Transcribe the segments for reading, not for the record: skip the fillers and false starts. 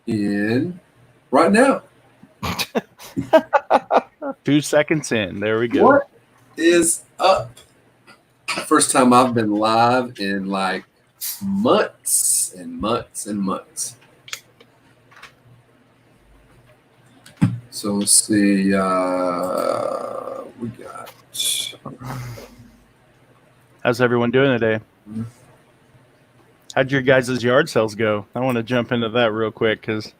in right now. 2 seconds in. There we go. What is up? First time I've been live in like months and months and months. So let's see. We got. How's everyone doing today? How'd your guys' yard sales go? I want to jump into that real quick because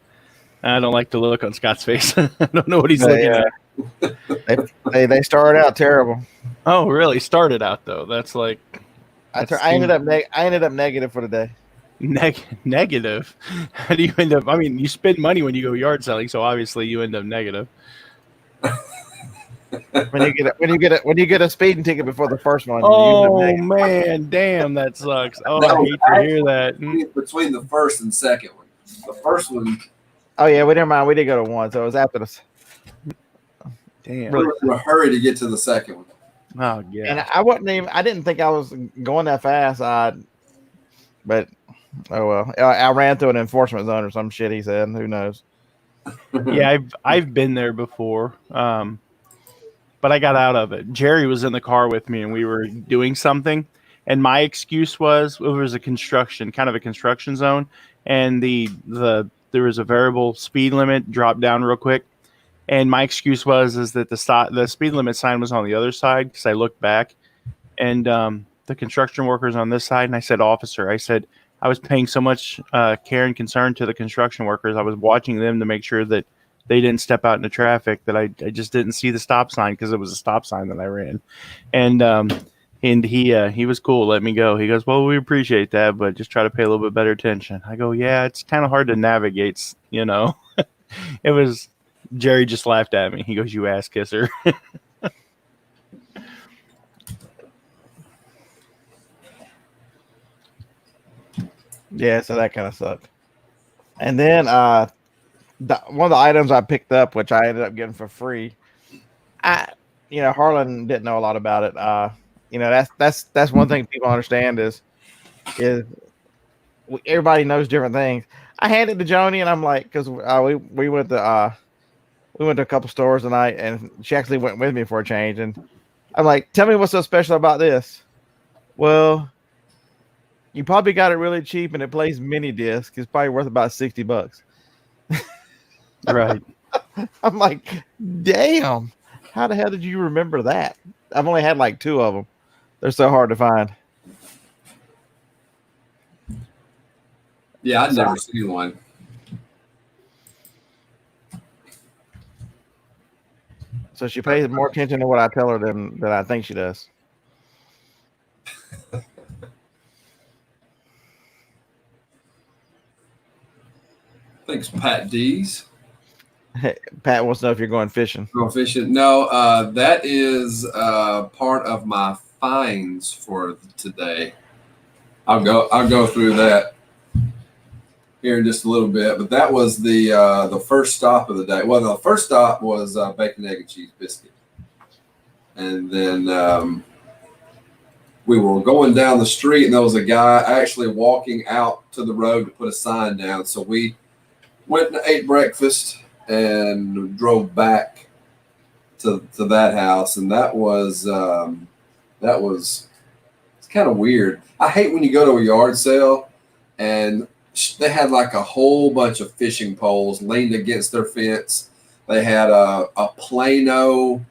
I don't like the look on Scott's face. I don't know what he's looking at. They started out terrible. Oh, really? Started out though. That's like. I ended up negative for the day. Negative. How do you end up? I mean, you spend money when you go yard selling, so obviously you end up negative. When you get a speeding ticket before the first one. Oh man, damn, that sucks. Oh, I hate to hear that. Between the first and second one, the first one. Oh yeah, we never mind. We did go to one, so it was after this. Damn. We were in a hurry to get to the second one. Oh yeah. And I didn't think I was going that fast. But oh well. I ran through an enforcement zone or some shit. He said, "Who knows?" Yeah, I've been there before. But I got out of it. Jerry was in the car with me, and we were doing something. And my excuse was it was a construction zone, and there was a variable speed limit dropped down real quick. And my excuse is that the speed limit sign was on the other side because I looked back, and the construction workers on this side. And I said, "Officer," I said, I was paying so much care and concern to the construction workers. I was watching them to make sure that they didn't step out into traffic, that I just didn't see the stop sign because it was a stop sign that I ran. And he was cool, let me go. He goes, "Well, we appreciate that, but just try to pay a little bit better attention." I go, "Yeah, it's kind of hard to navigate, you know." It was, Jerry just laughed at me. He goes, "You ass kisser." Yeah, so that kind of sucked. And then one of the items I picked up, which I ended up getting for free, Harlan didn't know a lot about it. That's one thing people understand is everybody knows different things. I handed it to Joni, and I'm like, because we went to a couple stores tonight, and she actually went with me for a change, and I'm like, "Tell me what's so special about this." Well, you probably got it really cheap, and it plays mini disc. It's probably worth about $60. Right. I'm like, damn. How the hell did you remember that? I've only had like 2 of them. They're so hard to find. Yeah, I'd never seen one. So she pays more attention to what I tell her than I think she does. Thanks, Pat D's. Hey, Pat wants to know if you're going fishing. Going fishing? No, that is part of my finds for today. I'll go through that here in just a little bit. But that was the first stop of the day. Well, the first stop was bacon, egg, and cheese biscuit, and then we were going down the street, and there was a guy actually walking out to the road to put a sign down. So we went and ate breakfast and drove back to that house, and that was it's kind of weird. I hate when you go to a yard sale and they had like a whole bunch of fishing poles leaned against their fence. They had a Plano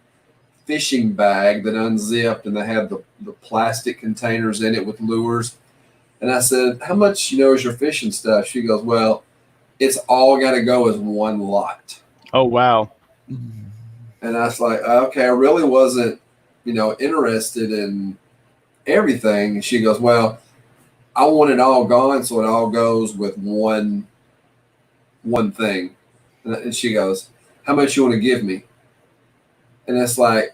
fishing bag that unzipped, and they had the plastic containers in it with lures. And I said, "How much is your fishing stuff?" She goes, "Well, it's all got to go as one lot." Oh, wow. And I was like, "Okay, I really wasn't, interested in everything." And she goes, "Well, I want it all gone, so it all goes with one thing." And she goes, "How much you want to give me?" And it's like,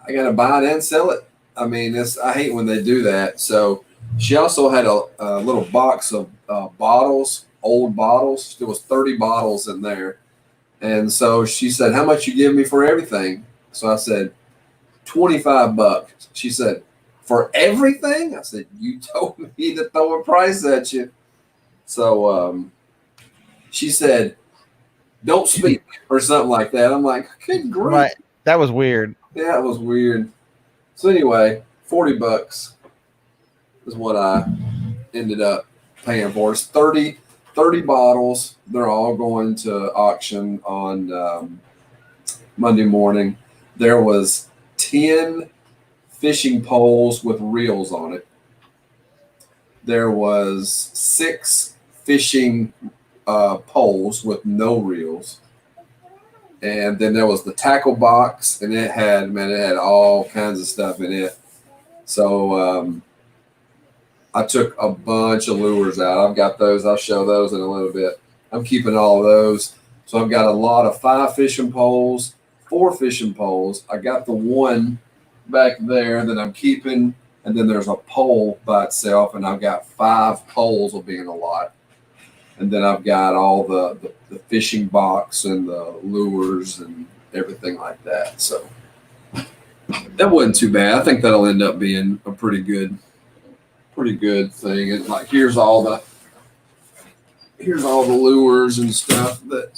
I got to buy it and sell it. I mean, I hate when they do that. So she also had a little box of bottles. Old bottles. There was 30 bottles in there. And so she said, "How much you give me for everything?" So I said, $25. She said, "For everything?" I said, "You told me to throw a price at you." So She said, "Don't speak," or something like that. I'm like, "Good grief." Right. That was weird. Yeah, it was weird. So anyway, $40 is what I ended up paying for. It's 30 bottles. They're all going to auction on Monday morning. There was 10 fishing poles with reels on it. There was 6 fishing poles with no reels. And then there was the tackle box, and it had all kinds of stuff in it. So I took a bunch of lures out. I've got those. I'll show those in a little bit. I'm keeping all of those. So I've got a lot of 5 fishing poles, 4 fishing poles. I got the one back there that I'm keeping, and then there's a pole by itself, and I've got 5 poles will be in a lot. And then I've got all the fishing box and the lures and everything like that. So that wasn't too bad. I think that'll end up being a pretty good thing. And like here's all the lures and stuff that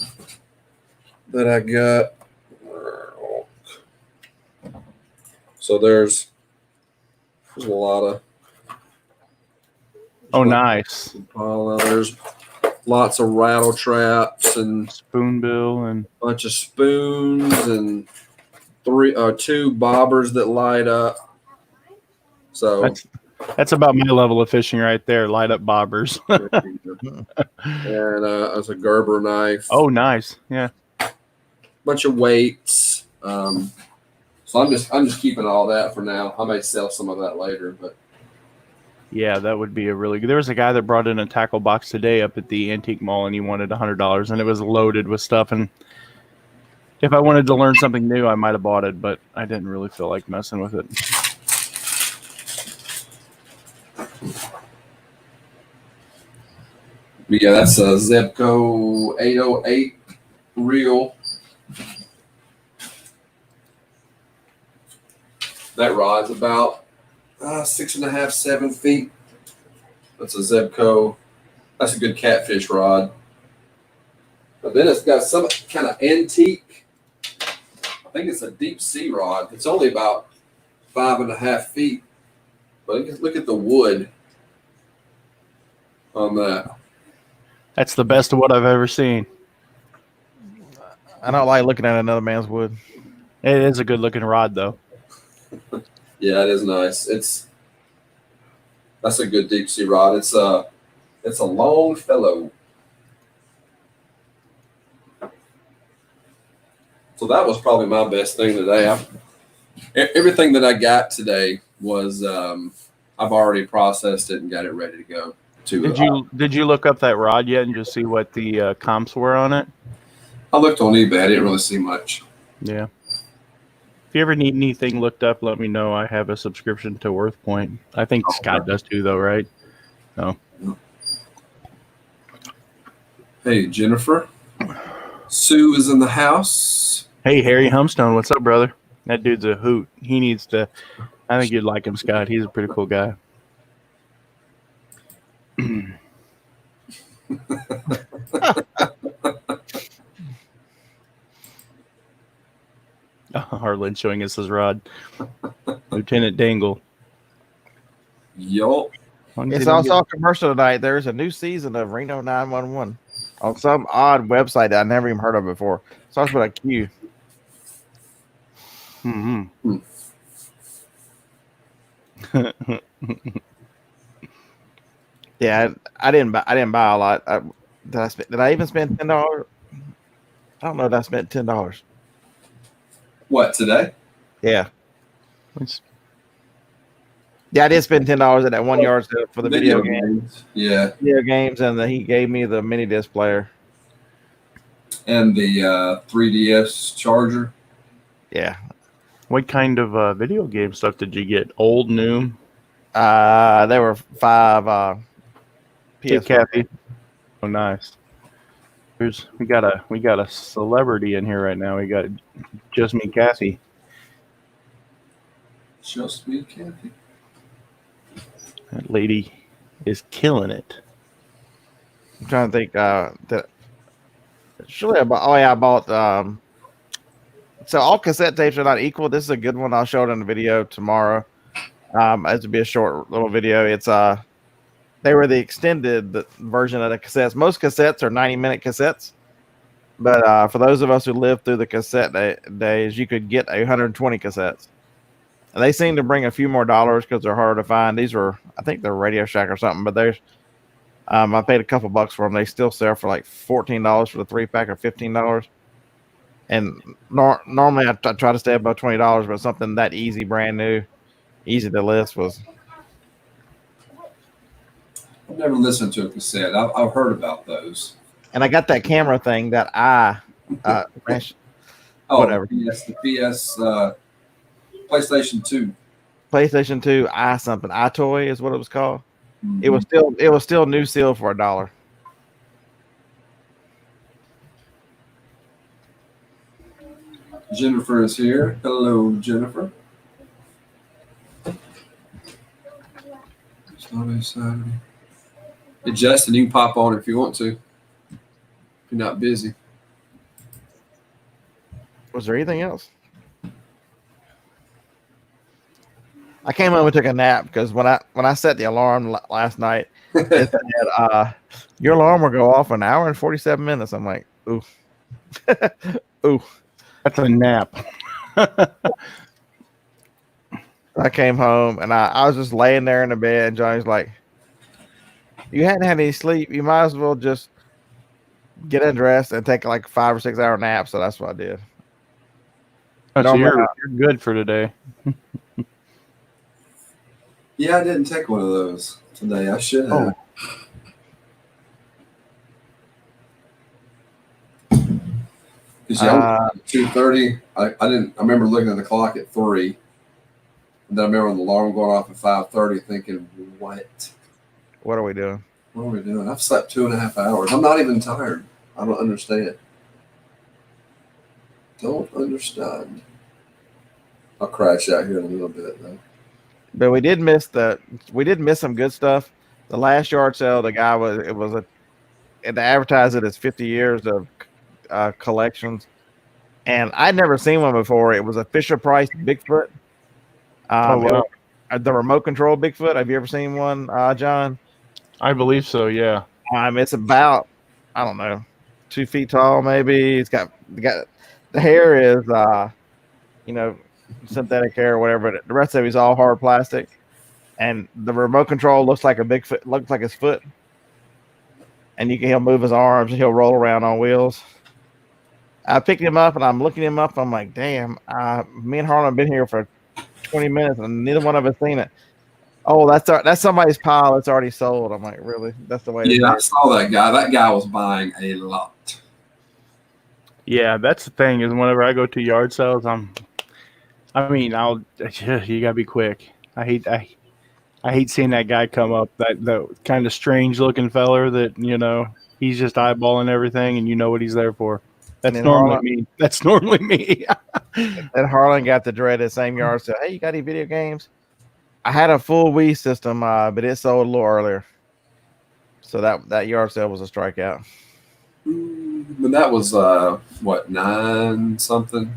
I got. So there's a lot of nice. There's lots of rattle traps and spoonbill and a bunch of spoons and 2 bobbers that light up. So that's about my level of fishing right there. Light up bobbers. And as a Gerber knife. Oh, nice. Yeah. Bunch of weights. So I'm just keeping all that for now. I may sell some of that later, but yeah, that would be a really good. There was a guy that brought in a tackle box today up at the antique mall, and he wanted $100, and it was loaded with stuff. And if I wanted to learn something new, I might have bought it, but I didn't really feel like messing with it. But yeah, that's a Zebco 808 reel. That rod's about 6.5, 7 feet. That's a Zebco. That's a good catfish rod. But then it's got some kind of antique. I think it's a deep sea rod. It's only about 5.5 feet. But look at the wood on that. That's the best of what I've ever seen. I don't like looking at another man's wood. It is a good looking rod, though. Yeah, it is nice. That's a good deep sea rod. It's a long fellow. So that was probably my best thing today. Everything that I got today was I've already processed it and got it ready to go. Did you look up that rod yet and just see what the comps were on it? I looked on eBay. I didn't really see much. Yeah. If you ever need anything looked up, let me know. I have a subscription to WorthPoint. I think Scott does too, though, right? No. Hey, Jennifer. Sue is in the house. Hey, Harry Humstone. What's up, brother? That dude's a hoot. He needs to. I think you'd like him, Scott. He's a pretty cool guy. Harlan showing us his rod. Lieutenant Dangle. Yup. It's also a commercial tonight. There's a new season of Reno 911 on some odd website that I never even heard of before. Starts with a Q. Mm-hmm. Yeah, I didn't buy a lot. Did I even spend $10? I don't know if I spent $10. What, today? Yeah. Yeah, I did spend $10 at that 1 yard sale for the video games. Yeah. Video games, and he gave me the mini disc player. And the 3DS charger. Yeah. What kind of video game stuff did you get? Old, new? There were 5 Hey, Kathy. Oh, nice. We got a celebrity in here right now. We got Just Me Kathy. Just Me Kathy. That lady is killing it. I'm trying to think that Surely I bought so all cassette tapes are not equal. This is a good one. I'll show it in the video tomorrow. As to be a short little video. It's they were the extended version of the cassettes. Most cassettes are 90-minute cassettes, but for those of us who lived through the cassette days, you could get 120 cassettes. And they seem to bring a few more dollars because they're harder to find. These were, I think they're Radio Shack or something, but there's I paid a couple bucks for them. They still sell for like $14 for the 3-pack or $15. And normally I try to stay above $20, but something that easy, brand new, easy to list was. I've never listened to a cassette. I've heard about those. And I got that camera thing that whatever. The PS PlayStation 2. PlayStation 2 something. iToy is what it was called. Mm-hmm. It was still new seal for $1. Jennifer is here. Hello, Jennifer. It's not a Saturday. Hey, Justin, you can pop on if you want to. If you're not busy. Was there anything else? I came home and took a nap because when I set the alarm last night, it said, your alarm will go off an hour and 47 minutes. I'm like, ooh. Ooh. That's a nap. I came home and I was just laying there in the bed, and Johnny's like, you hadn't had any sleep. You might as well just get undressed and take like 5 or 6 hour nap. So that's what I did. So you're good for today. Yeah, I didn't take one of those today. I should have. Because 2:30. I didn't. I remember looking at the clock at 3, and then I remember the alarm going off at 5:30, thinking, What are we doing? What are we doing? I've slept 2.5 hours. I'm not even tired. I don't understand. Don't understand. I'll crash out here in a little bit though. But we did miss some good stuff. The last yard sale, the guy and to advertise it as 50 years of collections, and I'd never seen one before. It was a Fisher Price Bigfoot. Wow. The remote control Bigfoot. Have you ever seen one, John? I believe so. Yeah. It's about, I don't know, 2 feet tall, maybe. It's got the hair is synthetic hair or whatever, but the rest of it is all hard plastic, and the remote control looks like a Bigfoot, looks like his foot, and he'll move his arms and he'll roll around on wheels. I picked him up and I'm looking him up. I'm like, damn, me and Harlan have been here for 20 minutes and neither one of us seen it. Oh, that's somebody's pile that's already sold. I'm like, really? That's the way. Yeah, I saw that guy. That guy was buying a lot. Yeah, that's the thing is whenever I go to yard sales, you gotta be quick. I hate seeing that guy come up, that kind of strange looking feller that, he's just eyeballing everything and you know what he's there for. That's normally me. And Harlan got the dreaded same yard sale. Hey, you got any video games? I had a full Wii system, but it sold a little earlier. So that yard sale was a strikeout. But that was 9 something?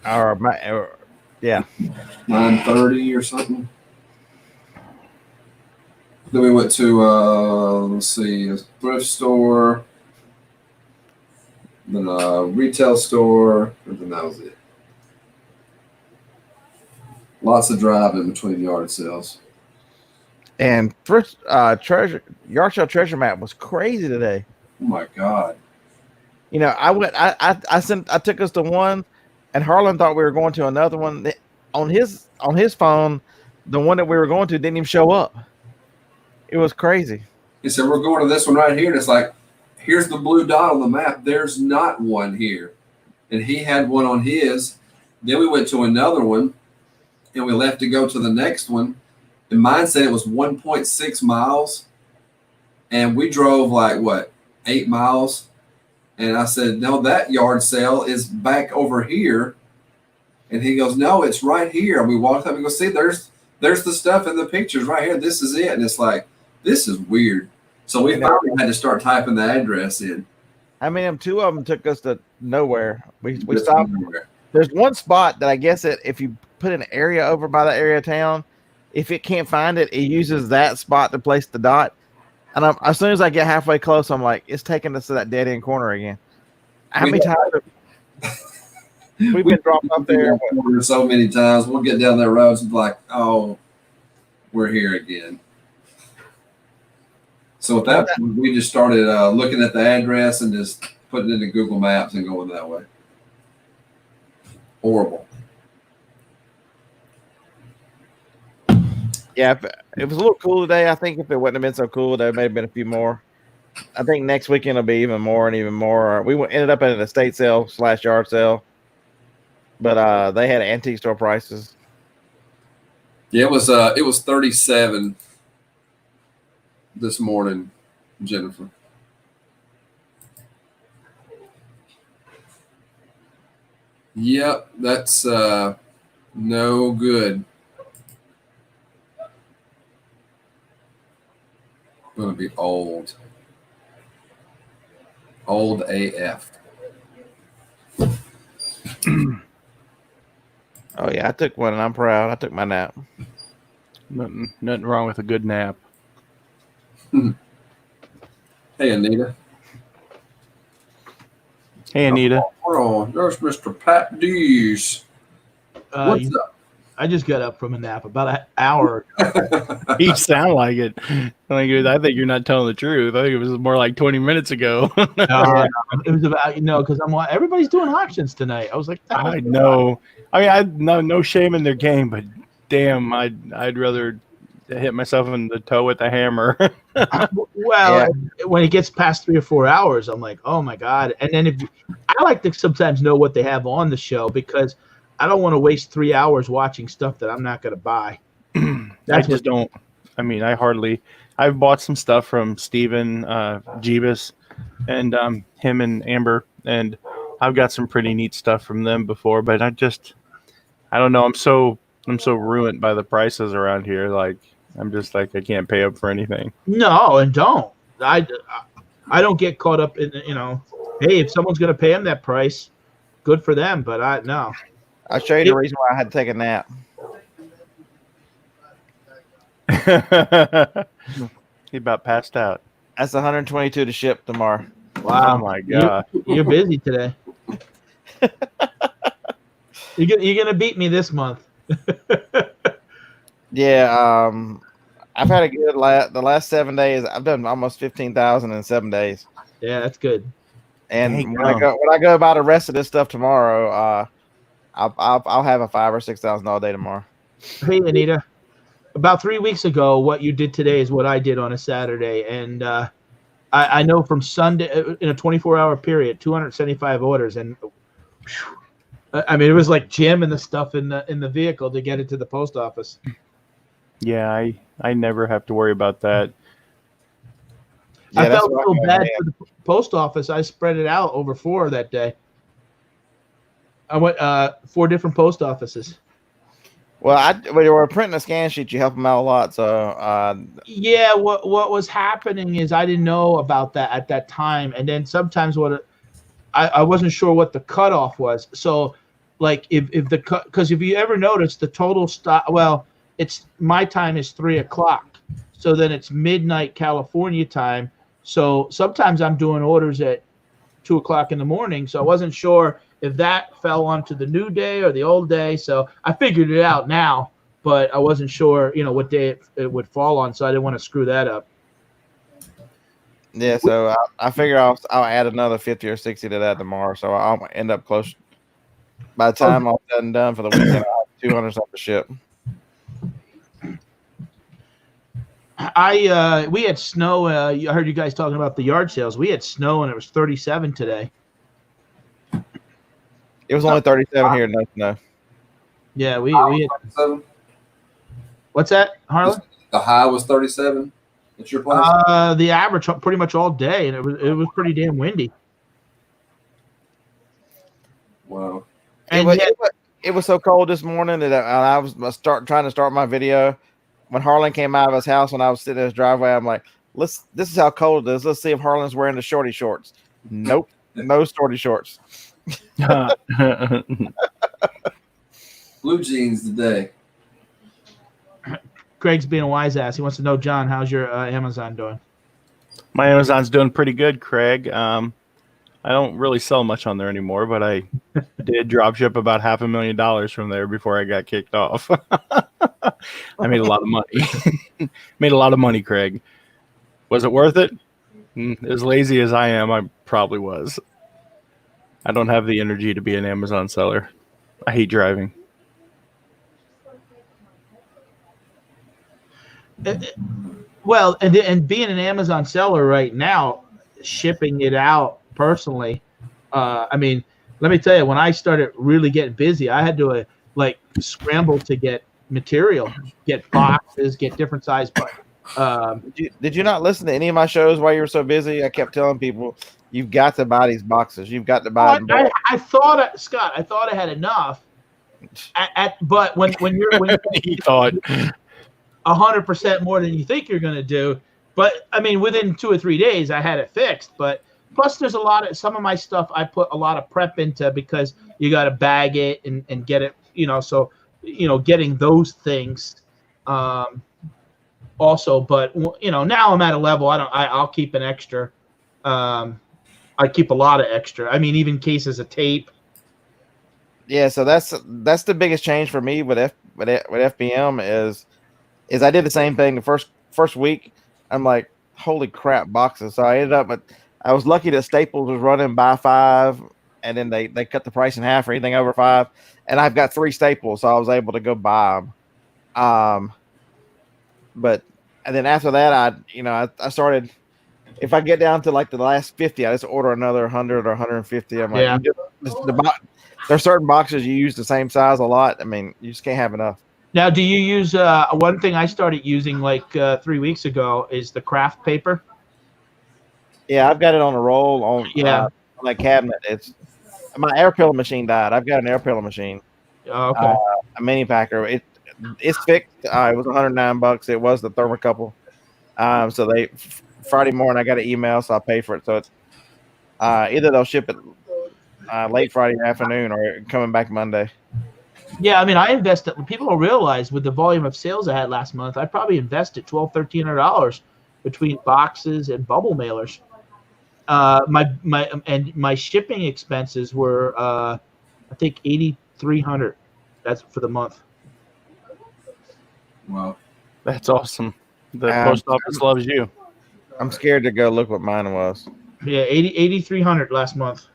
Yeah, 9:30 or something. Then we went to let's see, a thrift store, then a retail store, and then that was it. Lots of driving between yard sales. And yard sale treasure map was crazy today. Oh my God! I took us to one. And Harlan thought we were going to another one. On his phone, the one that we were going to didn't even show up. It was crazy. He said, we're going to this one right here. And it's like, here's the blue dot on the map. There's not one here. And he had one on his. Then we went to another one, and we left to go to the next one. And mine said it was 1.6 miles. And we drove 8 miles. And I said, no, that yard sale is back over here. And he goes, no, it's right here. And we walked up and go, see, there's the stuff in the pictures right here. This is it. And it's like, this is weird. So we finally had to start typing the address in. I mean, two of them took us to nowhere. We Just stopped. nowhere. There's one spot that I guess that if you put an area over by that area of town, if it can't find it, it uses that spot to place the dot. And as soon as I get halfway close, I'm like, it's taking us to that dead end corner again. How many times we've been dropped up there? So many times. We'll get down that road and be like, oh, we're here again. So at that point, we just started looking at the address and just putting it into Google Maps and going that way. Horrible. Yeah, it was a little cool today. I think if it wouldn't have been so cool, there may have been a few more. I think next weekend will be even more and even more. We ended up at an estate sale / yard sale, but they had antique store prices. Yeah, it was 37 this morning, Jennifer. Yep, that's no good. Gonna be old. Old AF. Oh yeah, I took one and I'm proud. I took my nap. Nothing wrong with a good nap. Hey, Anita. Hey, Anita. Oh, there's Mr. Pat Dees. What's up? I just got up from a nap about an hour ago. You sound like it. I think you're not telling the truth. I think it was more like 20 minutes ago. It was about, because everybody's doing auctions tonight. I was like, I know. I mean, no shame in their game, but damn, I'd rather hit myself in the toe with a hammer. When it gets past 3 or 4 hours, I'm like, oh my God. And then I like to sometimes know what they have on the show because I don't want to waste 3 hours watching stuff that I'm not going to buy. Don't. I mean, I've bought some stuff from Steven Jeebus and him and Amber, and I've got some pretty neat stuff from them before, but I don't know. I'm so ruined by the prices around here. Like, I'm just like, I can't pay up for anything. No, and don't. I don't get caught up in, hey, if someone's going to pay them that price, good for them, but no. I'll show you the reason why I had to take a nap. He about passed out. That's 122 to ship tomorrow. Wow. Oh my God. You're busy today. You're gonna beat me this month. Yeah, I've had a good the last 7 days. I've done almost 15,000 in 7 days. Yeah, that's good. And when I go buy the rest of this stuff tomorrow, I'll have a $5,000 or $6,000 all day tomorrow. Hey, Anita. About 3 weeks ago, what you did today is what I did on a Saturday, and I know from Sunday in a 24-hour period, 275 orders, and I mean it was like Jim and the stuff in the vehicle to get it to the post office. Yeah, I never have to worry about that. Yeah, I felt so bad for the post office. I spread it out over 4 that day. I went 4 different post offices. Well, when you were printing a scan sheet, you help them out a lot. So yeah, what was happening is I didn't know about that at that time, and then sometimes I wasn't sure what the cutoff was. So, like because if you ever notice the total stop, well, it's my time is 3 o'clock, so then it's midnight California time. So sometimes I'm doing orders at 2 o'clock in the morning. So I wasn't sure if that fell onto the new day or the old day. So I figured it out now, but I wasn't sure, what day it would fall on. So I didn't want to screw that up. Yeah, so I figure I'll add another 50 or 60 to that tomorrow. So I'll end up close. By the time I'm said and done for the weekend, I'll have 200 something to ship. We had snow. I heard you guys talking about the yard sales. We had snow and it was 37 today. It was only 37 here. No. Yeah, we had. 37? What's that, Harlan? The high was 37 at your place? The average pretty much all day, and it was pretty damn windy. Wow. And it was so cold this morning that I was trying to start my video. When Harlan came out of his house and I was sitting in his driveway, I'm like, This is how cold it is. Let's see if Harlan's wearing the shorty shorts. Nope, no shorty shorts. Blue jeans today. Craig's being a wise ass. He wants to know, John, how's your Amazon doing? My Amazon's doing pretty good, Craig. I don't really sell much on there anymore, but I did drop ship about $500,000 from there before I got kicked off. I made a lot of money. Made a lot of money, Craig. Was it worth it? As lazy as I am, I probably was. I don't have the energy to be an Amazon seller. I hate driving. Well, and being an Amazon seller right now, shipping it out personally, I mean, let me tell you, when I started really getting busy, I had to scramble to get material, get boxes, get different size. Did you not listen to any of my shows while you were so busy? I kept telling people, you've got to buy these boxes. You've got to buy them. I thought, Scott, I thought I had enough. But when He thought 100% more than you think you're going to do. But I mean, within 2 or 3 days, I had it fixed. But plus, there's some of my stuff I put a lot of prep into because you got to bag it and get it, so, getting those things also. But, now I'm at a level, I'll keep an extra. I keep a lot of extra. I mean, even cases of tape. Yeah, so that's the biggest change for me with FBM is I did the same thing the first week. I'm like, holy crap, boxes. So I ended up I was lucky that Staples was running buy 5, and then they cut the price in half for anything over 5. And I've got 3 Staples, so I was able to go buy them. And then after that, I started. If I get down to like the last 50, I just order another 100 or 150. I'm like, yeah. There's certain boxes you use the same size a lot. I mean, you just can't have enough. Now, do you use one thing I started using 3 weeks ago is the craft paper? Yeah, I've got it on a roll on that cabinet. It's my air pillow machine died. I've got an air pillow machine. Oh, okay. A mini packer. It's fixed. It was $109. It was the thermocouple. So Friday morning I got an email, so I paid for it. So it's either they'll ship it late Friday afternoon or coming back Monday. Yeah, I mean, I invested. People don't realize with the volume of sales I had last month, I probably invested $1,200-$1,300 between boxes and bubble mailers. My shipping expenses were I think $8,300. That's for the month. Wow, that's awesome. The post office loves you. I'm scared to go look what mine was. Yeah, $8,300 last month.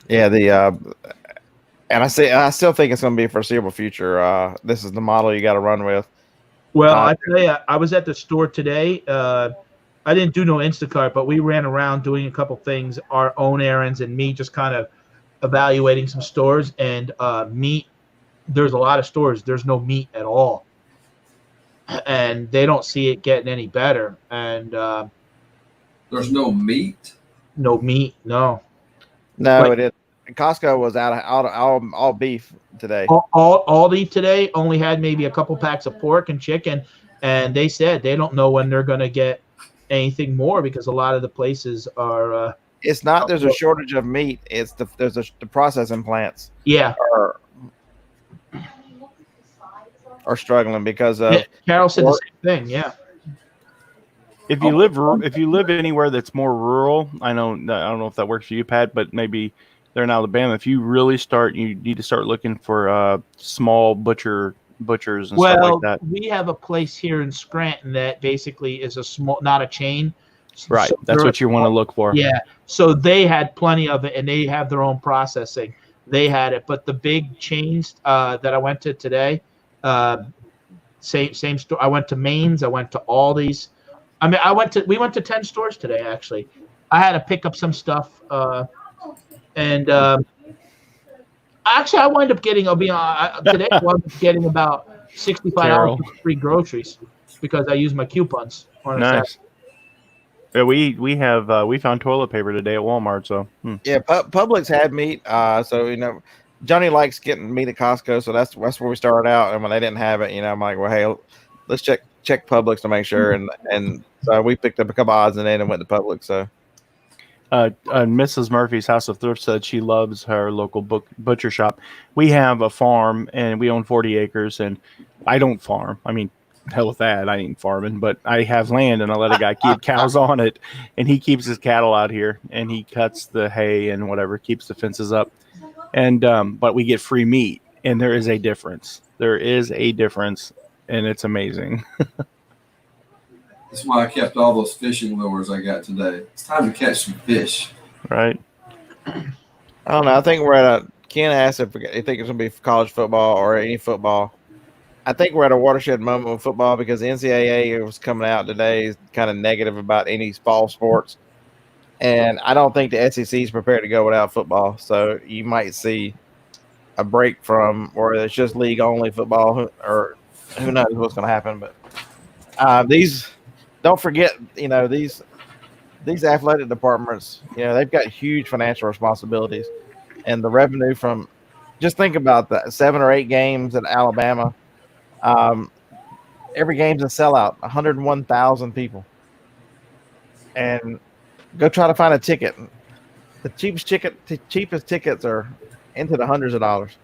Yeah, and I still think it's going to be a foreseeable future. This is the model you got to run with. Well, I tell you, I was at the store today. I didn't do no Instacart, but we ran around doing a couple things, our own errands, and me just kind of evaluating some stores. And meat, there's a lot of stores. There's no meat at all, and they don't see it getting any better. And there's no meat. No meat, no. No, it is. Costco was out of all beef today. Aldi today only had maybe a couple packs of pork and chicken, and they said they don't know when they're going to get anything more because a lot of the places are. It's not. There's a shortage of meat. It's the processing plants. Yeah. Are struggling because of. Yeah, Carol said the same thing. Yeah. If you live anywhere that's more rural, I don't know if that works for you, Pat, but maybe they're in Alabama. If you really you need to start looking for small butchers and stuff like that. We have a place here in Scranton that basically is a small, not a chain. Right, so that's what you want to look for. Yeah, so they had plenty of it, and they have their own processing. They had it, but the big chains that I went to today, same store. I went to Maine's. I went to Aldi's. I mean, we went to 10 stores today, actually. I had to pick up some stuff. And actually, I wound up getting, today I wound up getting about $65 for free groceries because I used my coupons. Nice. Yeah, we found toilet paper today at Walmart. So yeah, Publix had meat. So Johnny likes getting meat at Costco, so that's where we started out. And when they didn't have it, I'm like, well, hey, let's check Publix to make sure. And so we picked up a couple odds and then and went to Publix. So Mrs. Murphy's House of Thrift said she loves her local butcher shop. We have a farm and we own 40 acres, and I don't farm. I mean, hell with that. I ain't farming, but I have land and I let a guy keep cows on it, and he keeps his cattle out here and he cuts the hay and whatever, keeps the fences up. And but we get free meat, and there is a difference. There is a difference, and it's amazing. That's why I kept all those fishing lures I got today. It's time to catch some fish. Right. I don't know. I think we're at Ken asked if you think it's going to be college football or any football. I think we're at a watershed moment with football because the NCAA was coming out today kind of negative about any fall sports. And I don't think the SEC is prepared to go without football. So you might see a break from where it's just league only football, or who knows what's going to happen. But these, don't forget, these athletic departments, they've got huge financial responsibilities, and the revenue from, just think about that, 7 or 8 games in Alabama. Every game's a sellout, 101,000 people. And go try to find a ticket. The cheapest tickets are into the hundreds of dollars.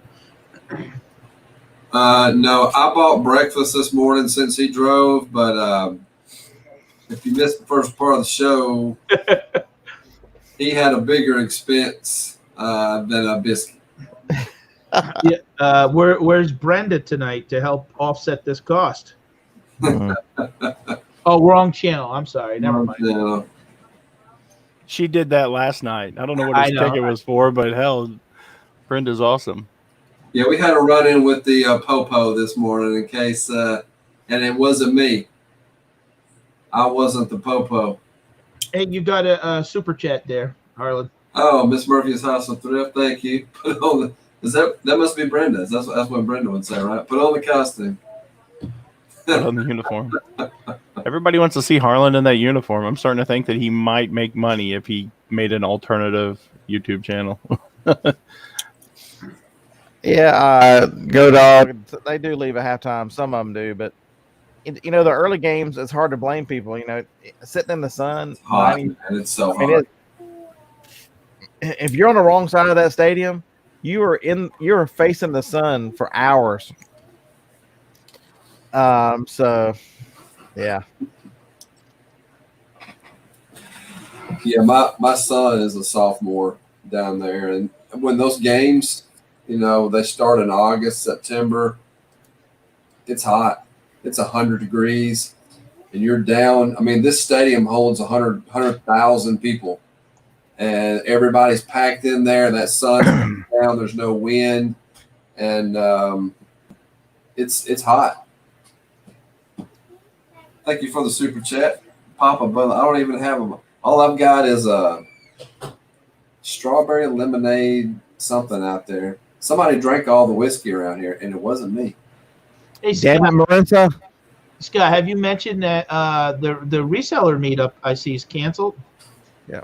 No, I bought breakfast this morning since he drove, but if you missed the first part of the show, he had a bigger expense than a biscuit. Yeah, where's Brenda tonight to help offset this cost? Oh, wrong channel. I'm sorry. Never mind. Yeah. She did that last night. I don't know what his ticket was for, but hell, Brenda's awesome. Yeah, we had a run-in with the Popo this morning in case, and it wasn't me. I wasn't the Popo. Hey, you got a super chat there, Harlan. Oh, Miss Murphy's House of Thrift. Thank you. Put on that must be Brenda's. That's what Brenda would say, right? Put on the costume. Put on the uniform. Everybody wants to see Harlan in that uniform. I'm starting to think that he might make money if he made an alternative YouTube channel. Yeah, Go Dog. They do leave at halftime. Some of them do, but the early games, it's hard to blame people. Sitting in the sun, It's hot, and it's so hot. If you're on the wrong side of that stadium, you're facing the sun for hours. So, yeah. Yeah, my son is a sophomore down there, and when those games, they start in August, September, it's hot. It's 100 degrees, and you're down. I mean, this stadium holds 100,000 people, and everybody's packed in there. That sun's down. There's no wind, and it's hot. Thank you for the super chat, Papa. But I don't even have them. All I've got is a strawberry lemonade something out there. Somebody drank all the whiskey around here, and it wasn't me. Hey, Damn it, Marissa. Scott, have you mentioned that the reseller meetup I see is canceled? Yeah.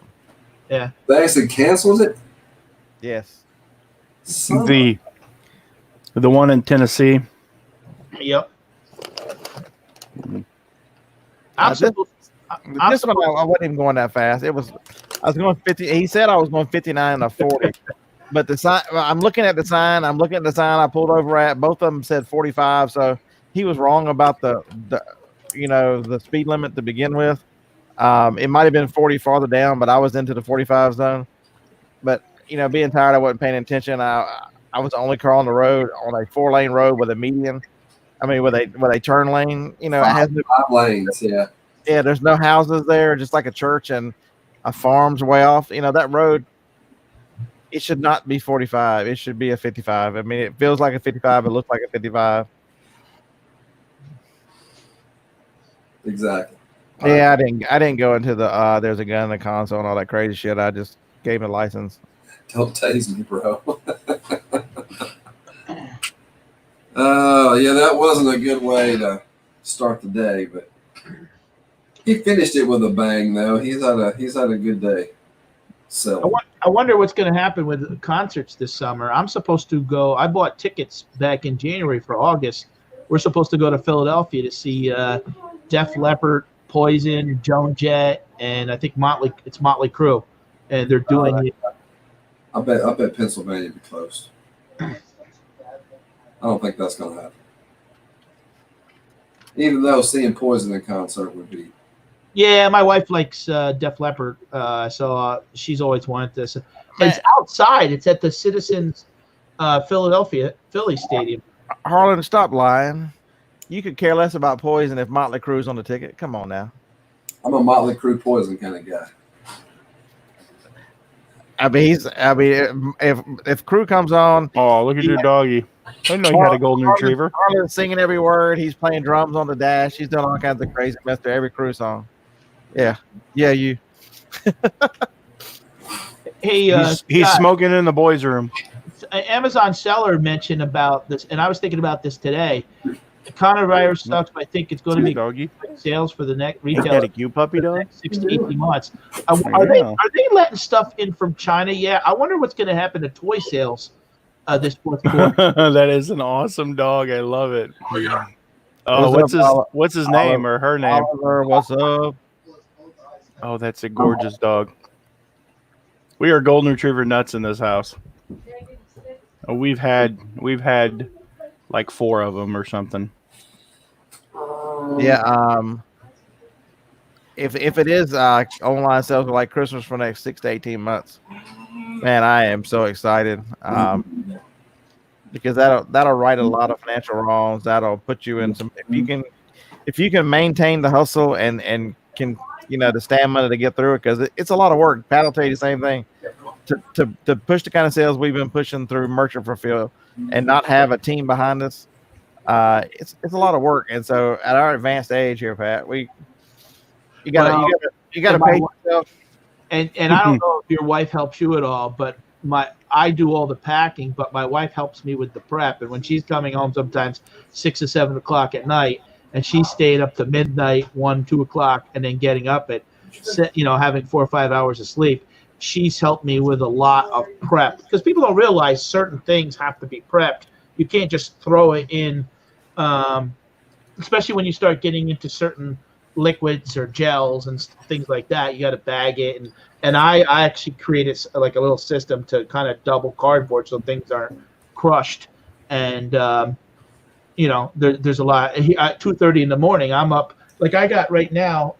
Yeah. They actually canceled it? Yes. The one in Tennessee. Yep. This one I wasn't even going that fast. I was going 50. He said I was going 59 to 40. But the sign, I'm looking at the sign. I pulled over at. Both of them said 45. So he was wrong about the speed limit to begin with. It might have been 40 farther down, but I was into the 45 zone. But being tired, I wasn't paying attention. I was the only car on the road on a 4-lane road with a median. I mean, with a turn lane. It has 5 lanes. Yeah. Yeah, there's no houses there, just like a church and a farm's way off. That road, it should not be 45. It should be a 55. I mean, it feels like a 55. It looks like a 55. Exactly. Yeah, I didn't go into the there's a gun in the console and all that crazy shit. I just gave him a license. Don't tase me, bro. Oh, yeah, that wasn't a good way to start the day, but he finished it with a bang, though. He's had a good day. selling. I wonder what's going to happen with concerts this summer. I'm supposed to go. I bought tickets back in January for August. We're supposed to go to Philadelphia to see Def Leppard, Poison, Joan Jett, and I think Motley Crue, and they're doing it. I bet Pennsylvania be closed. I don't think that's going to happen. Even though seeing Poison in concert would be. Yeah, my wife likes Def Leppard, so she's always wanted this. It's outside. It's at the Citizens Philly Stadium. Harlan, stop lying. You could care less about Poison if Motley Crue's on the ticket. Come on now. I'm a Motley Crue Poison kind of guy. If Crue comes on. Oh, look at your doggy. I didn't know you had a golden retriever. Harlan's singing every word. He's playing drums on the dash. He's doing all kinds of crazy mess to every Crue song. Yeah, you. Hey, he's smoking in the boys' room. Amazon seller mentioned about this, and I was thinking about this today. The coronavirus sucks, but I think it's going to be doggy sales for the next retail. retail. A cute puppy dog. 6 to 18 months. Are they letting stuff in from China? Yeah, I wonder what's going to happen to toy sales this fourth quarter. That is an awesome dog. I love it. Oh yeah. Oh, what's his name or her name? Oliver, what's up? Oh, that's a gorgeous dog. We are golden retriever nuts in this house. We've had like 4 of them or something. Yeah. If it is online sales like Christmas for the next 6 to 18 months, man, I am so excited. Because that'll right a lot of financial wrongs. That'll put you in some. If you can maintain the hustle and can the stamina to get through it, because it's a lot of work. Pat will tell you the same thing. To push the kind of sales we've been pushing through Merchant Fulfill and not have a team behind us, it's a lot of work. And so at our advanced age here, Pat, you gotta pay yourself. And I don't know if your wife helps you at all, but I do all the packing, but my wife helps me with the prep. And when she's coming home, sometimes 6 or 7 o'clock at night, and she stayed up to midnight, 1, 2 o'clock, and then getting up at, having 4 or 5 hours of sleep. She's helped me with a lot of prep, because people don't realize certain things have to be prepped. You can't just throw it in, especially when you start getting into certain liquids or gels and things like that. You got to bag it, and I actually created like a little system to kind of double cardboard so things aren't crushed. And there's a lot. At 2:30 in the morning, I'm up. Like I got right now.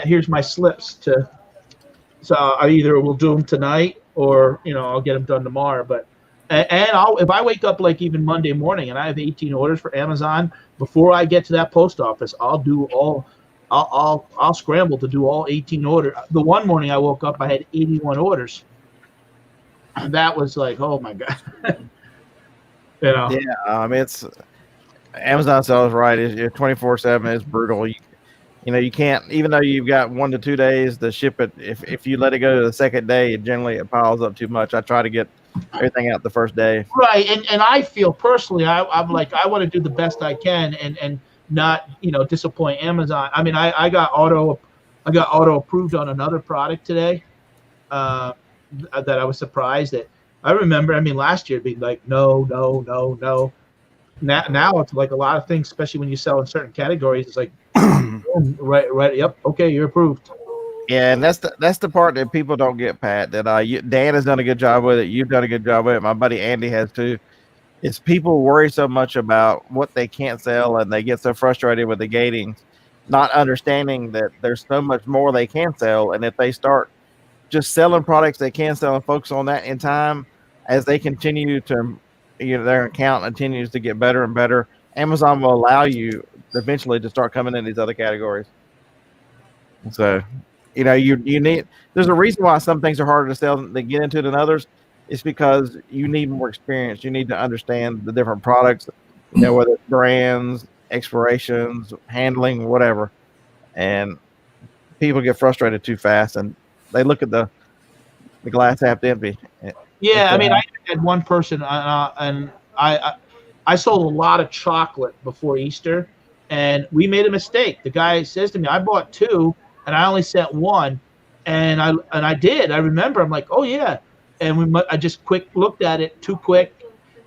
Here's my slips so I either will do them tonight or I'll get them done tomorrow. But if I wake up like even Monday morning and I have 18 orders for Amazon, before I get to that post office, I'll scramble to do all 18 orders. The one morning I woke up, I had 81 orders. And that was like, oh my God. Yeah, it's Amazon sales right. You're 24/7. It's brutal. You can't, even though you've got 1 to 2 days to ship it. If you let it go to the second day, it piles up too much. I try to get everything out the first day. Right, and I feel personally, I'm like I want to do the best I can and not disappoint Amazon. I mean, I got auto approved on another product today that I was surprised at. I remember, last year it'd be like no. Now it's like a lot of things, especially when you sell in certain categories. It's like right, yep, okay, you're approved. Yeah, and that's the part that people don't get, Pat. That Dan has done a good job with it. You've done a good job with it. My buddy Andy has too. It's people worry so much about what they can't sell, and they get so frustrated with the gatings, not understanding that there's so much more they can sell. And if they start just selling products they can sell and focus on that in time, as they continue to, their account continues to get better and better, Amazon will allow you eventually to start coming in these other categories. So, you need. There's a reason why some things are harder to sell than get into than others. It's because you need more experience. You need to understand the different products, whether it's brands, expirations, handling, whatever. And people get frustrated too fast, and they look at the glass half empty. Yeah, I had one person, and I sold a lot of chocolate before Easter, and we made a mistake. The guy says to me, I bought 2, and I only sent 1. And I did. I remember. I'm like, oh yeah. And I just quick looked at it too quick,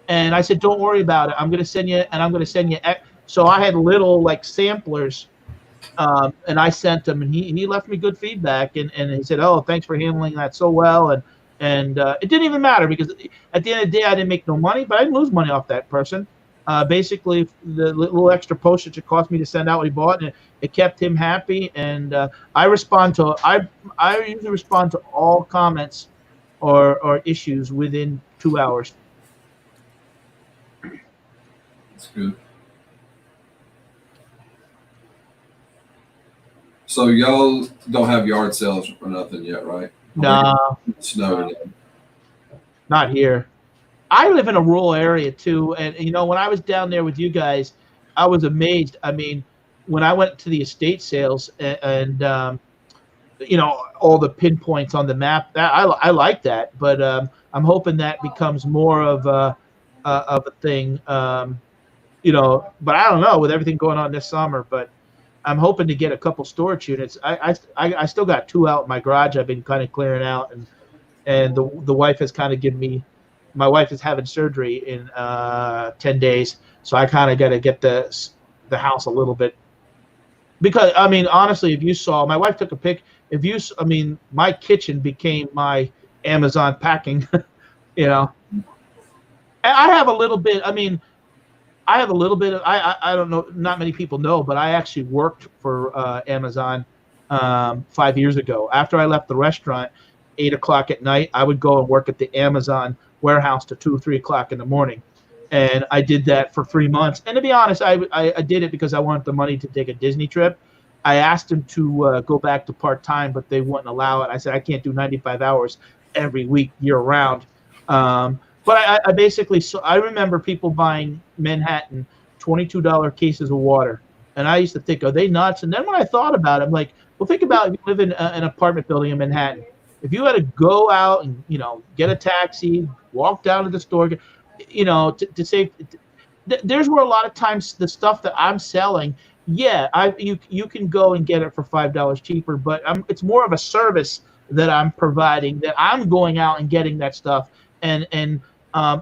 and I said, don't worry about it. I'm gonna send you, and I'm gonna send you. So I had little like samplers, and I sent him, and he left me good feedback, and he said, oh, thanks for handling that so well, and it didn't even matter because at the end of the day I didn't make no money, but I didn't lose money off that person. Basically, the little extra postage it cost me to send out what he bought, and it kept him happy. And I usually respond to all comments or issues within 2 hours. That's good. So y'all don't have yard sales or nothing yet, right? Nah, Snowed it in. not here. I live in a rural area too, and when I was down there with you guys, I was amazed. I mean, when I went to the estate sales and all the pinpoints on the map, that I like that, but I'm hoping that becomes more of a thing. But I don't know with everything going on this summer, but I'm hoping to get a couple storage units. I still got 2 out in my garage. I've been kind of clearing out, and the wife has kind of given me. My wife is having surgery in 10 days, so I kind of got to get the house a little bit. Because I mean, honestly, if you saw, my wife took a pic. My kitchen became my Amazon packing. And I have a little bit. I have a little bit of. I don't know. Not many people know, but I actually worked for Amazon 5 years ago. After I left the restaurant, 8 o'clock at night, I would go and work at the Amazon warehouse to 2 or 3 o'clock in the morning, and I did that for 3 months. And to be honest, I did it because I wanted the money to take a Disney trip. I asked them to go back to part-time, but they wouldn't allow it. I said I can't do 95 hours every week year-round. But I basically, so I remember people buying Manhattan $22 cases of water, and I used to think, are they nuts? And then when I thought about it, I'm like, well, think about if you live in an apartment building in Manhattan. If you had to go out and get a taxi, walk down to the store, to save, there's where a lot of times the stuff that I'm selling, you can go and get it for $5 cheaper, but it's more of a service that I'm providing, that I'm going out and getting that stuff, and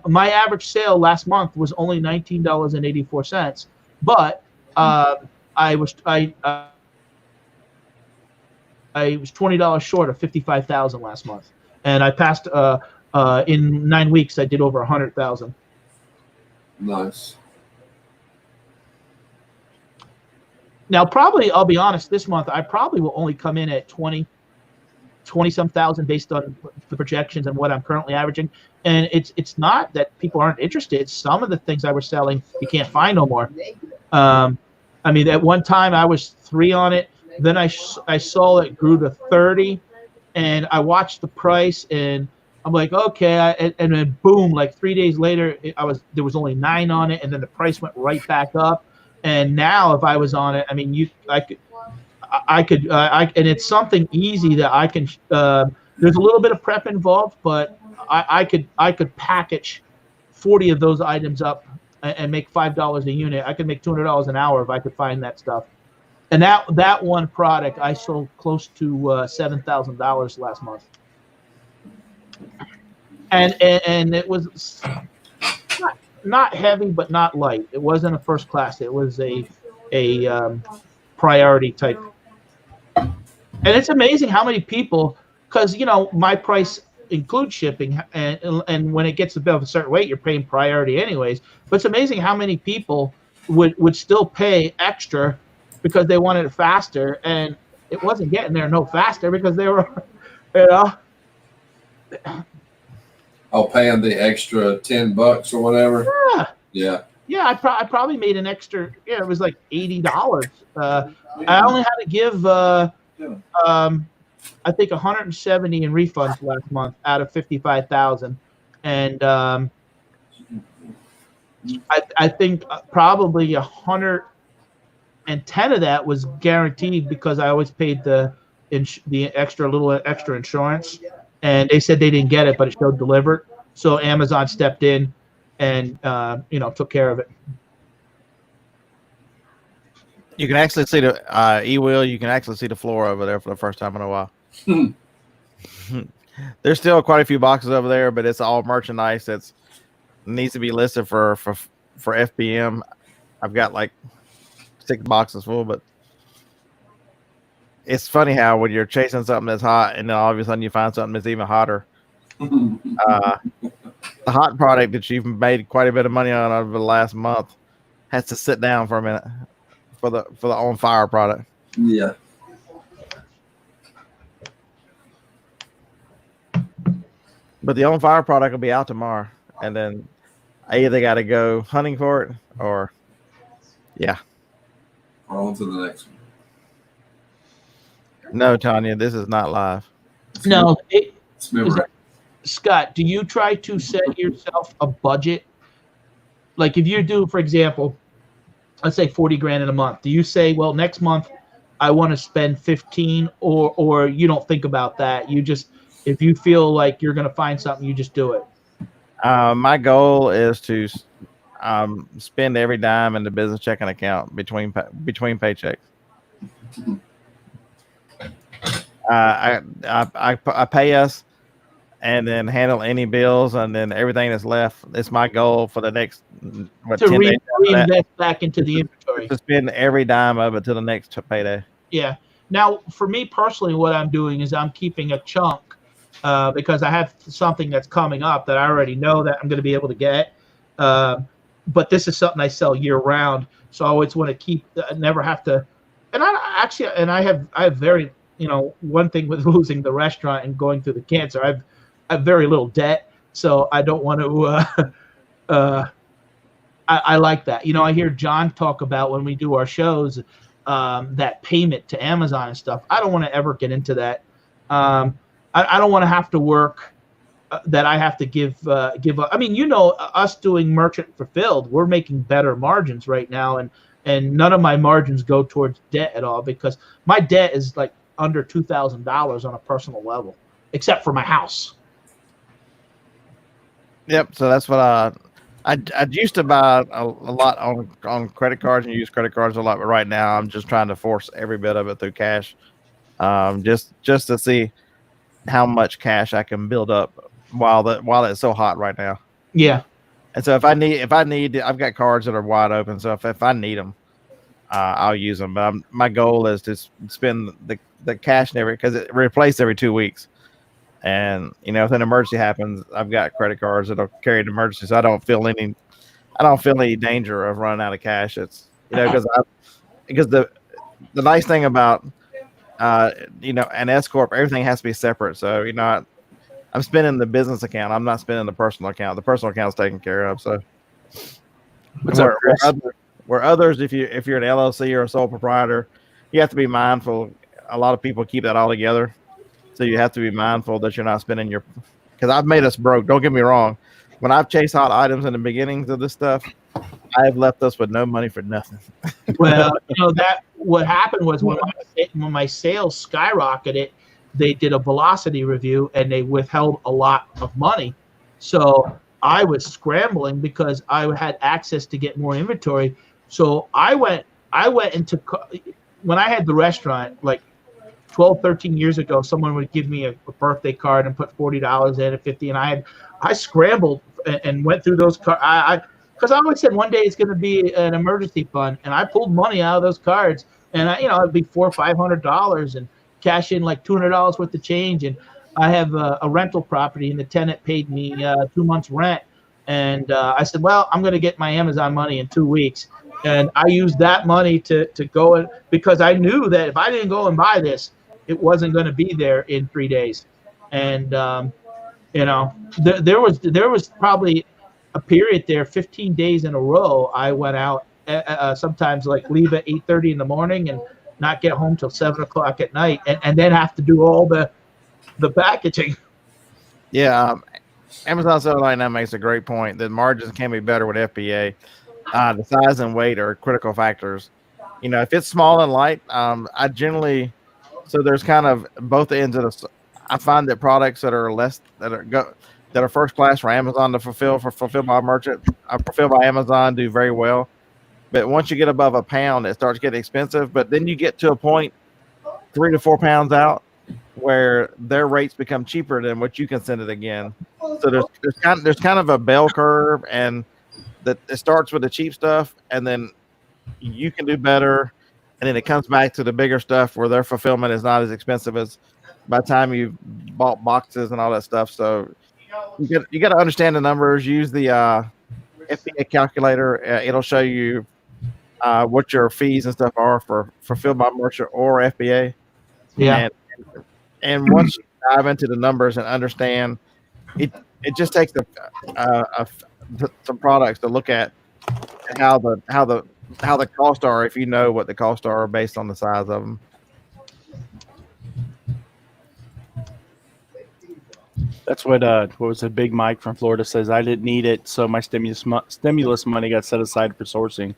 my average sale last month was only $19.84, but I was $20 short of 55,000 last month, and I passed. In 9 weeks, I did over 100,000. Nice. Now, probably, I'll be honest, this month I probably will only come in at 20-some thousand based on the projections and what I'm currently averaging. And it's not that people aren't interested. Some of the things I was selling you can't find no more. At one time I was 3 on it. Then I saw it grew to 30, and I watched the price, and I'm like, okay, and then boom, like 3 days later, there was only 9 on it, and then the price went right back up. And now, if I was on it, I could, and it's something easy that I can. There's a little bit of prep involved, but I could package 40 of those items up and make $5 a unit. I could make $200 an hour if I could find that stuff. And that one product I sold close to $7,000 last month, and it was not heavy but not light. It wasn't a first class. It was a priority type. And it's amazing how many people, because my price includes shipping, and when it gets above a certain weight, you're paying priority anyways. But it's amazing how many people would still pay extra because they wanted it faster, and it wasn't getting there no faster because they were, Paying the extra $10 or whatever. Yeah. I probably made an extra. It was like $80. I only had to give I think 170 in refunds last month out of 55,000, and I think probably 110 of that was guaranteed because I always paid the extra insurance, and they said they didn't get it, but it showed delivered. So Amazon stepped in and took care of it. You can actually see the e-wheel. You can actually see the floor over there for the first time in a while. There's still quite a few boxes over there, but it's all merchandise that's needs to be listed for FBM. I've got like 6 boxes full, but it's funny how when you're chasing something that's hot and then all of a sudden you find something that's even hotter. The hot product that you've made quite a bit of money on over the last month has to sit down for a minute for the on fire product. Yeah. But the on fire product will be out tomorrow, and then I either got to go hunting for it or, yeah. On to the next one. No, Tanya, this is not live. No, It's memory. Scott, do you try to set yourself a budget? Like if you do, for example, let's say 40 grand in a month. Do you say, well, next month I want to spend 15, or you don't think about that? You just, if you feel like you're going to find something, you just do it. My goal is to spend every dime in the business checking account between paychecks. I pay us and then handle any bills, and then everything that's left. It's my goal for the next To 10 days reinvest back into the inventory. to spend every dime of it to the next payday. Yeah. Now, for me personally, what I'm doing is I'm keeping a chunk because I have something that's coming up that I already know that I'm going to be able to get. But this is something I sell year round, so I always want to keep, never have to. And I have very, one thing with losing the restaurant and going through the cancer, I have very little debt, so I don't want to. I like that. I hear John talk about when we do our shows that payment to Amazon and stuff. I don't want to ever get into that. I don't want to have to work that I have to give up. I mean, us doing merchant fulfilled, we're making better margins right now, and none of my margins go towards debt at all because my debt is like under $2,000 on a personal level, except for my house. Yep. So that's what I used to buy a lot on credit cards and use credit cards a lot, but right now I'm just trying to force every bit of it through cash, just to see how much cash I can build up while it's so hot right now. Yeah. And so if I need, I've got cards that are wide open. So if I need them, I'll use them. But my goal is to spend the cash because it replaces every 2 weeks. And if an emergency happens, I've got credit cards that'll carry the emergency, so I don't feel any danger of running out of cash. It's because the nice thing about an S corp, everything has to be separate. So I'm spending the business account. I'm not spending the personal account. The personal account's taken care of. So where others, if you're an LLC or a sole proprietor, you have to be mindful. A lot of people keep that all together. So you have to be mindful that you're not spending because I've made us broke. Don't get me wrong. When I've chased hot items in the beginnings of this stuff, I've left us with no money for nothing. Well, what happened was when my sales skyrocketed, they did a velocity review and they withheld a lot of money. So I was scrambling because I had access to get more inventory. So I went into, when I had the restaurant, like 12, 13 years ago, someone would give me a birthday card and put $40 in at 50, and I scrambled and went through those cards. Because I always said one day it's going to be an emergency fund, and I pulled money out of those cards, and it'd be $400 or $500, and cash in like $200 worth of change. And I have a rental property, and the tenant paid me 2 months rent, and I said, well, I'm going to get my Amazon money in 2 weeks, and I used that money to go in because I knew that if I didn't go and buy this, it wasn't going to be there in 3 days. And there was probably a period there, 15 days in a row, I went out sometimes like leave at 8:30 in the morning and not get home till 7 o'clock at night, and then have to do all the packaging. Yeah, Amazon Seller right now makes a great point that margins can be better with FBA. The size and weight are critical factors. If it's small and light, I generally, so there's kind of both ends of the. I find that products that are first class for Amazon to fulfill by merchant, fulfill by Amazon do very well. But once you get above a pound, it starts getting expensive. But then you get to a point 3 to 4 pounds out, where their rates become cheaper than what you can send it again. So there's kind of a bell curve, and that it starts with the cheap stuff, and then you can do better, and then it comes back to the bigger stuff where their fulfillment is not as expensive as by the time you've bought boxes and all that stuff. So you got to understand the numbers. Use the FBA calculator. It'll show you what your fees and stuff are for fulfilled by merchant or FBA. Yeah. And once you dive into the numbers and understand, it just takes some products to look at how the costs are, if you know what the costs are based on the size of them. That's what was it? Big Mike from Florida says. I didn't need it, so my stimulus money got set aside for sourcing,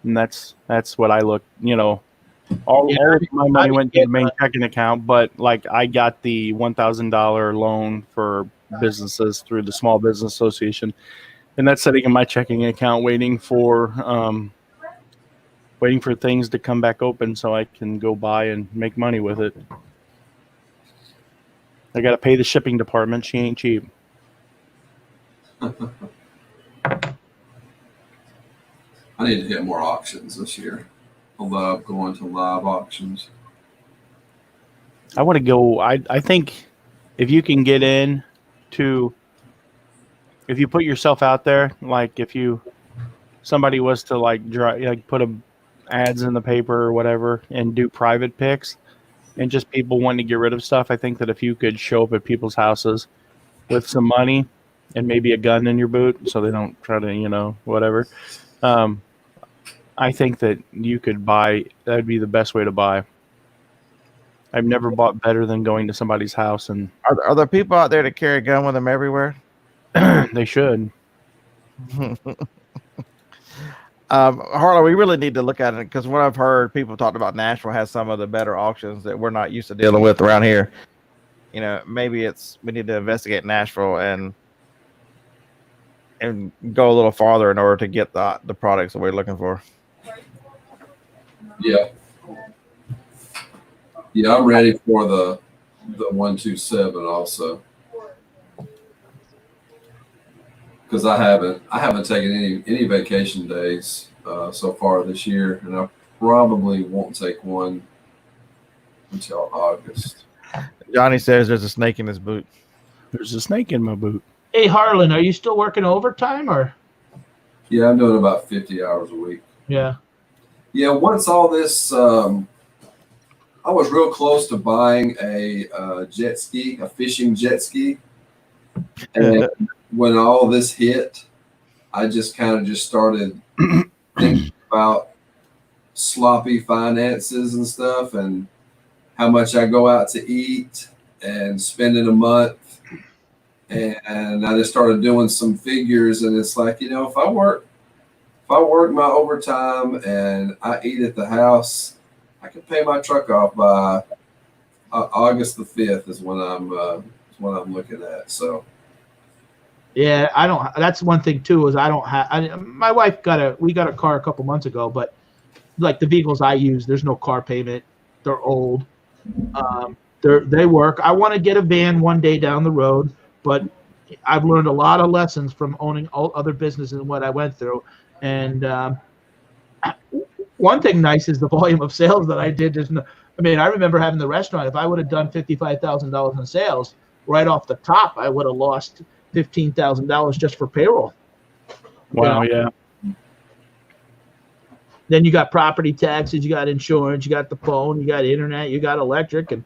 and that's what I look. All of my money went to the main checking account, but like I got the $1,000 loan for businesses through the Small Business Association, and that's sitting in my checking account, waiting for things to come back open so I can go buy and make money with it. I got to pay the shipping department. She ain't cheap. I need to hit more auctions this year. I love going to live auctions. I want to go. I think if you can get in to, if you put yourself out there, like if somebody was to like put ads in the paper or whatever and do private picks and just people wanting to get rid of stuff, I think that if you could show up at people's houses with some money and maybe a gun in your boot so they don't try to, whatever. I think that you could buy, that'd be the best way to buy. I've never bought better than going to somebody's house. And are there people out there that carry a gun with them everywhere? They should. Harlow, we really need to look at it, because what I've heard, people talked about Nashville has some of the better auctions that we're not used to dealing with around here. Maybe we need to investigate Nashville and go a little farther in order to get the products that we're looking for. Yeah. Yeah, I'm ready for the 127 also. Because I haven't taken any vacation days so far this year, and I probably won't take one until August. Johnny says there's a snake in his boot. There's a snake in my boot. Hey, Harlan, are you still working overtime or? Yeah, I'm doing about 50 hours a week. Yeah. Yeah, once all this, I was real close to buying a jet ski, a fishing jet ski. And when all this hit, I just kind of started thinking about sloppy finances and stuff, and how much I go out to eat and spend in a month. And I just started doing some figures, and it's like, if I work my overtime and I eat at the house, I can pay my truck off by August the 5th is when I'm looking at. So. Yeah, I don't. That's one thing too, is I don't have. My wife we got a car a couple months ago, but like the vehicles I use, there's no car payment. They're old. They work. I want to get a van one day down the road, but I've learned a lot of lessons from owning all other businesses and what I went through. And one thing nice is the volume of sales that I did. I remember having the restaurant. If I would have done $55,000 in sales right off the top, I would have lost $15,000 just for payroll. Wow, yeah. Then you got property taxes, you got insurance, you got the phone, you got internet, you got electric, and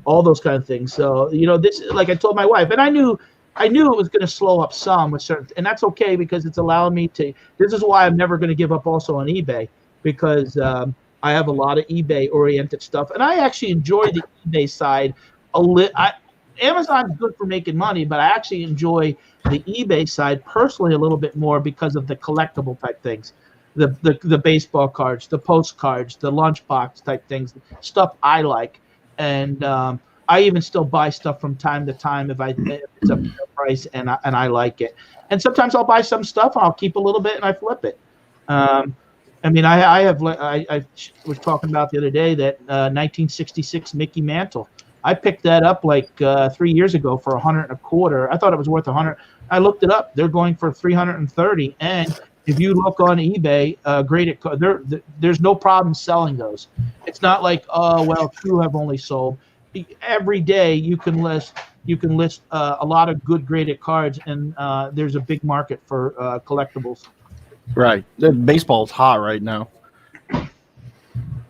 all those kind of things. So this, like I told my wife, and I knew it was going to slow up some with certain, and that's okay, because it's allowing me to. This is why I'm never going to give up also on eBay, because I have a lot of eBay oriented stuff, and I actually enjoy the eBay side a little. Amazon's good for making money, but I actually enjoy the eBay side personally a little bit more because of the collectible type things, the baseball cards, the postcards, the lunchbox type things, stuff I like. And I even still buy stuff from time to time if it's a fair price and I like it. And sometimes I'll buy some stuff and I'll keep a little bit and I flip it. I was talking about the other day that 1966 Mickey Mantle. I picked that up like 3 years ago for $125. I thought it was worth $100. I looked it up. They're going for $330. And if you look on eBay, there's no problem selling those. It's not like, oh well, two have only sold. Every day you can list a lot of good graded cards, and there's a big market for collectibles. Right. The baseball's hot right now.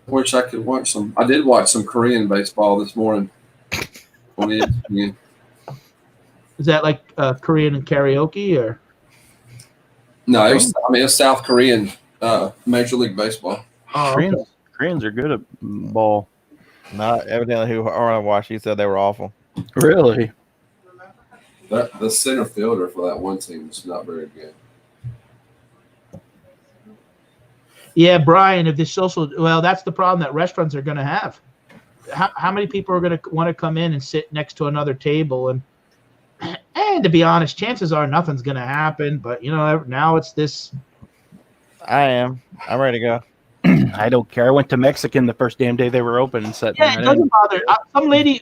Wish I could watch some. I did watch some Korean baseball this morning on ESPN. Is that like Korean and karaoke or? No, it's South Korean Major League Baseball. Oh, okay. Koreans are good at ball. Not evidently who I watched. He said they were awful. Really? The center fielder for that one team is not very good. Yeah, Brian, if this that's the problem that restaurants are going to have. How many people are going to want to come in and sit next to another table? And to be honest, chances are nothing's going to happen. But, now it's this. I'm ready to go. I don't care. I went to Mexican the first damn day they were open and sat Yeah, it doesn't bother. Some lady,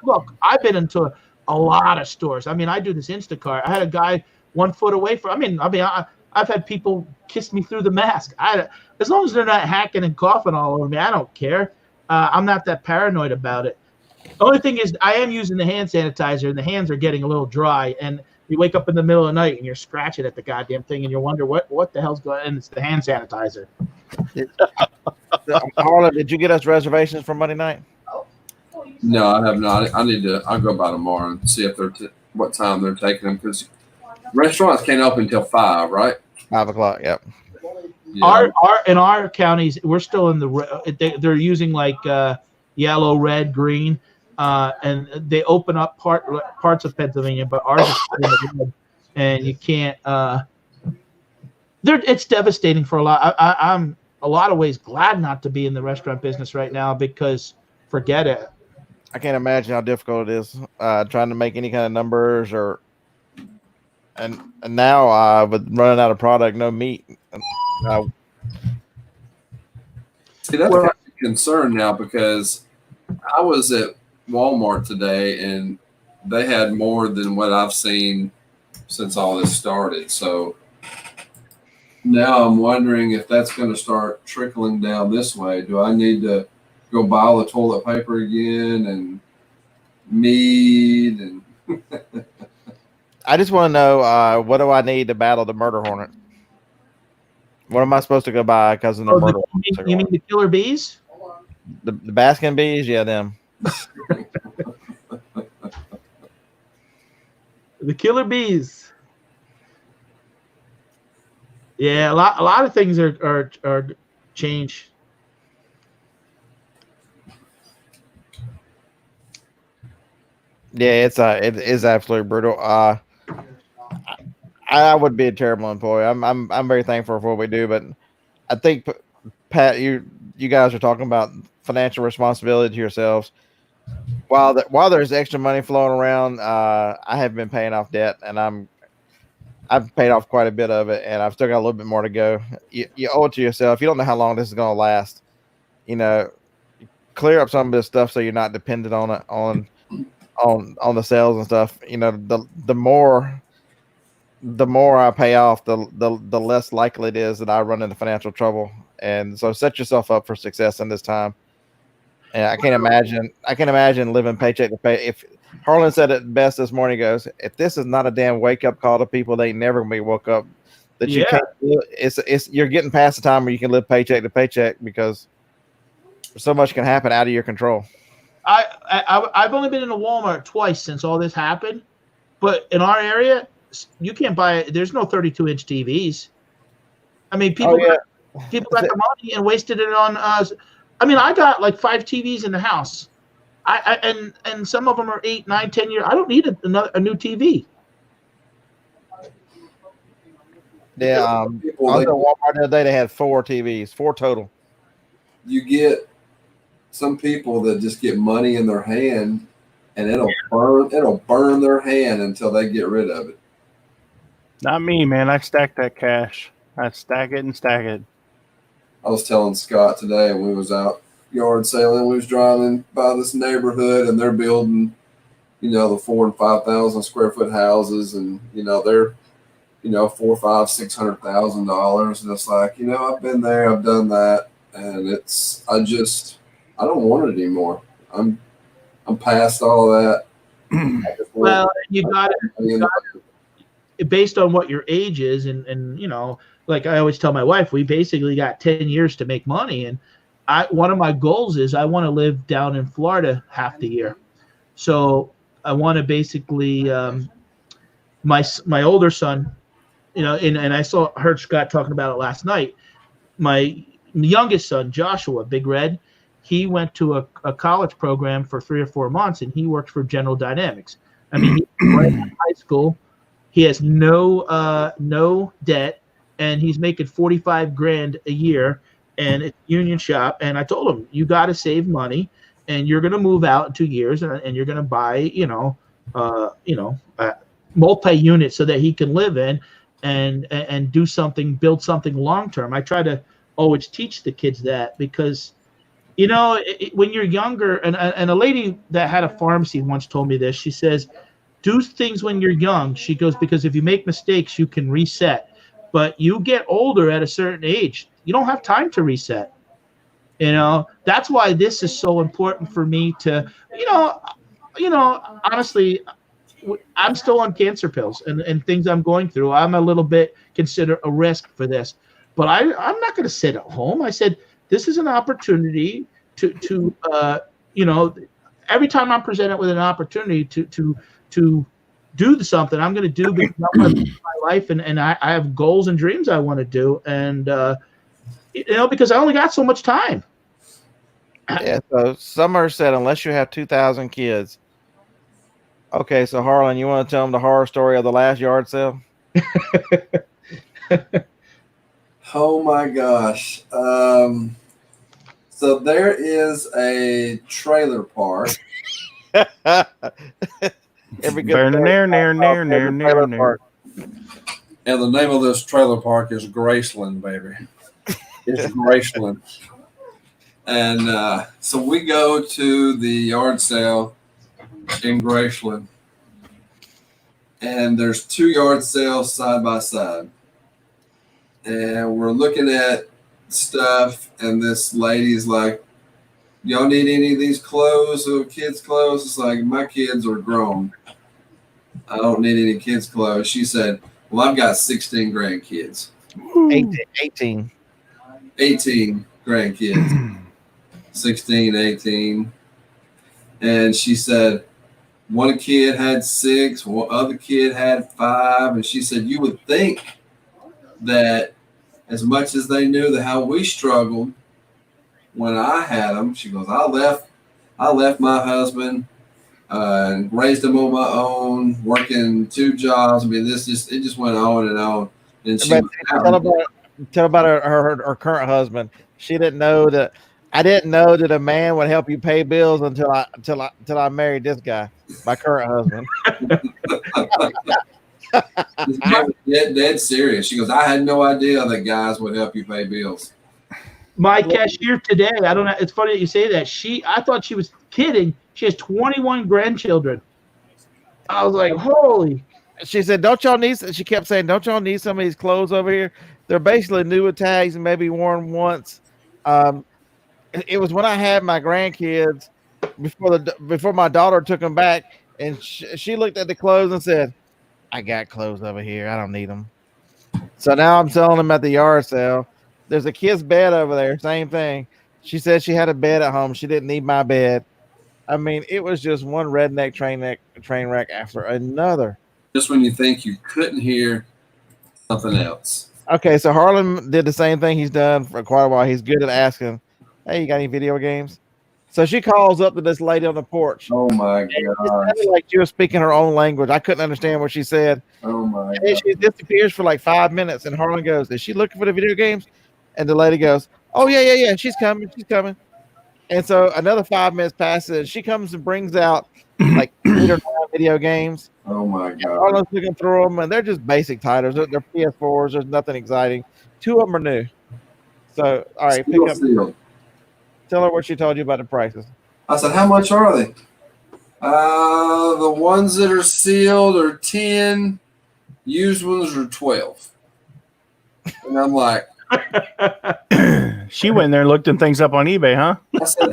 look, I've been into a lot of stores. I mean, I do this Instacart. I had a guy 1 foot away from. I've had people kiss me through the mask. As long as they're not hacking and coughing all over me, I don't care. I'm not that paranoid about it. The only thing is, I am using the hand sanitizer, and the hands are getting a little dry. And you wake up in the middle of the night and you're scratching at the goddamn thing, and you wonder what the hell's going on. And it's the hand sanitizer. Harlan, did you get us reservations for Monday night? No, I have not. I'll go by tomorrow and see if what time they're taking them, because restaurants can't open until 5, right? 5 o'clock. Yep. Yeah. In our counties, we're still in they're using like yellow, red, green, and they open up parts of Pennsylvania, but ours is still in the red, and you can't. It's devastating for a lot. I'm a lot of ways glad not to be in the restaurant business right now, because forget it. I can't imagine how difficult it is trying to make any kind of numbers and now with running out of product, no meat. See, that's kind of a concern now, because I was at Walmart today and they had more than what I've seen since all this started. So now I'm wondering if that's going to start trickling down this way. Do I need to go buy all the toilet paper again and meat? And I just want to know, what do I need to battle the murder hornet? What am I supposed to go buy because of the murder hornet? You mean the killer bees? The Baskin bees? Yeah, them. The killer bees. Yeah, a lot of things are changed. Yeah, it is absolutely brutal. I would be a terrible employee. I'm very thankful for what we do, but I think, Pat, you guys are talking about financial responsibility to yourselves. While there's extra money flowing around, I have been paying off debt, and I've paid off quite a bit of it, and I've still got a little bit more to go. You owe it to yourself. You don't know how long this is going to last. Clear up some of this stuff so you're not dependent on it on the sales and stuff. The more I pay off, the less likely it is that I run into financial trouble. And so set yourself up for success in this time. And I can't imagine living paycheck to pay. If Harlan said it best this morning, he goes, if this is not a damn wake up call to people, they ain't never gonna be woke up. That you can't. It's you're getting past the time where you can live paycheck to paycheck, because so much can happen out of your control. I've only been in a Walmart twice since all this happened, but in our area, you can't buy. There's no 32-inch TVs. I mean, people got the money and wasted it on us. I mean, I got like 5 TVs in the house. And some of them are 8, 9, 10 years. I don't need a new TV. Yeah, I was at Walmart the other day. They had 4 TVs, 4 total. You get some people that just get money in their hand, and it'll burn their hand until they get rid of it. Not me, man. I stack that cash. I stack it and stack it. I was telling Scott today when we was out yard sale, and we was driving by this neighborhood, and they're building, the 4,000 and 5,000 square foot houses, and they're, $400,000, $500,000, $600,000, and it's like, I've been there, I've done that, and I don't want it anymore. I'm past all of that. Well, you got it based on what your age is, and like I always tell my wife, we basically got 10 years to make money, and one of my goals is I want to live down in Florida half the year. So I want to basically my older son, and I heard Scott talking about it last night. My youngest son, Joshua, Big Red, he went to a college program for 3 or 4 months, and he worked for General Dynamics. I mean, he's right out of high school. He has no debt, and he's making $45,000 a year, and it's union shop. And I told him, you got to save money, and you're going to move out in 2 years, and you're going to buy, multi-unit so that he can live in and do something, build something long term. I try to always teach the kids that, because when you're younger, and a lady that had a pharmacy once told me this. She says, do things when you're young. She goes, because if you make mistakes, you can reset. But you get older at a certain age, you don't have time to reset. That's why this is so important for me to, honestly, I'm still on cancer pills and things I'm going through. I'm a little bit considered a risk for this, but I'm not going to sit at home. I said, this is an opportunity to every time I'm presented with an opportunity to do something, I'm going to do, because I want to live my life, and I have goals and dreams I want to do, and because I only got so much time. Yeah. So Summer said, unless you have 2,000 kids. Okay, so Harlan, you want to tell them the horror story of the last yard sale? Oh my gosh. So there is a trailer park. Every good Trailer park. And the name of this trailer park is Graceland, baby. It's Graceland. And so we go to the yard sale in Graceland, and there's 2 yard sales side by side, and we're looking at stuff, and this lady's like, y'all need any of these clothes or kids clothes? It's like, my kids are grown, I don't need any kids clothes. She said, well, I've got 16 grandkids. 18 grandkids. 16, 18. And she said, one kid had 6, one other kid had 5. And she said, you would think that as much as they knew how we struggled when I had them, she goes, I left my husband and raised them on my own, working 2 jobs. I mean, it just went on and on. And she tell about her current husband. She didn't know that. I didn't know that a man would help you pay bills until I married this guy, my current husband. dead serious. She goes, I had no idea that guys would help you pay bills. My cashier today, I don't know. It's funny that you say that. I thought she was kidding. She has 21 grandchildren. I was like, holy. She said, don't y'all need, she kept saying, don't y'all need some of these clothes over here? They're basically new with tags and maybe worn once. It was when I had my grandkids before my daughter took them back, and she looked at the clothes and said, I got clothes over here. I don't need them. So now I'm selling them at the yard sale. There's a kid's bed over there. Same thing. She said she had a bed at home. She didn't need my bed. I mean, it was just one redneck train wreck after another. Just when you think you couldn't hear something else. Okay, so Harlan did the same thing he's done for quite a while. He's good at asking, hey, you got any video games? So she calls up to this lady on the porch. Oh my God. Like she was speaking her own language. I couldn't understand what she said. Oh my God. And she disappears for like 5 minutes, and Harlan goes, is she looking for the video games? And the lady goes, oh, yeah. She's coming. And so another 5 minutes passes, and she comes and brings out like 8 or 9 video games. Oh my God. Harlan's looking through them, and they're just basic titles. They're PS4s. There's nothing exciting. 2 of them are new. So, all right, pick up. Tell her what she told you about the prices. I said, how much are they? The ones that are sealed are 10, used ones are 12. And I'm like, She went in there and looked things up on eBay, huh? I said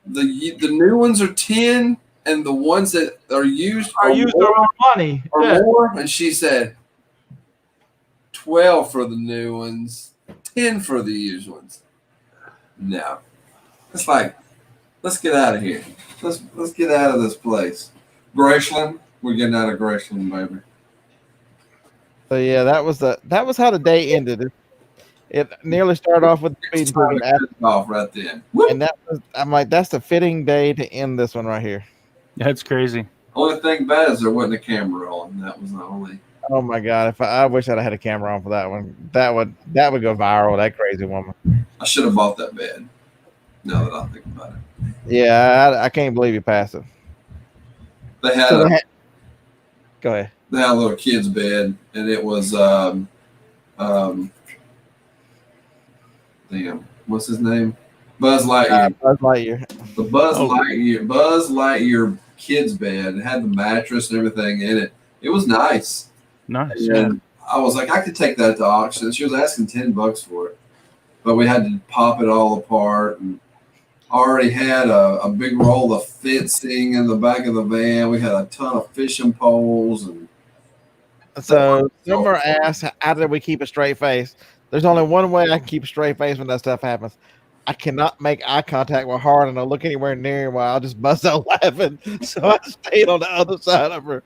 the new ones are 10 and the ones that are used Are used their own money. or Yeah. more. And she said 12 for the new ones, 10 for the used ones. No. It's like, let's get out of here. Let's get out of this place. Graceland, we're getting out of Graceland, baby. So yeah, that was how the day ended. It nearly started off with the speeding ticket, Off right then. and I'm like, that's the fitting day to end this one right here. That's crazy. Only thing bad is there wasn't a camera on. That was the only. Oh my god! If I wish I'd had a camera on for that one. That would go viral. That crazy woman. I should have bought that bed. Now that I think about it. Yeah, I can't believe you passed it. They had, So go ahead. they had a little kid's bed, and it was damn, what's his name? Buzz Lightyear. Buzz Lightyear. The Buzz Lightyear kid's bed. It had the mattress and everything in it. It was nice. Nice. And I was like, I could take that to auction. She was asking $10 for it, but we had to pop it all apart. And I already had a big roll of fencing in the back of the van. We had a ton of fishing poles and. So Summer asked, how did we keep a straight face? There's only one way I can keep a straight face when that stuff happens. I cannot make eye contact with her and I'll look anywhere near her while I'll just bust out laughing. So I stayed on the other side of her.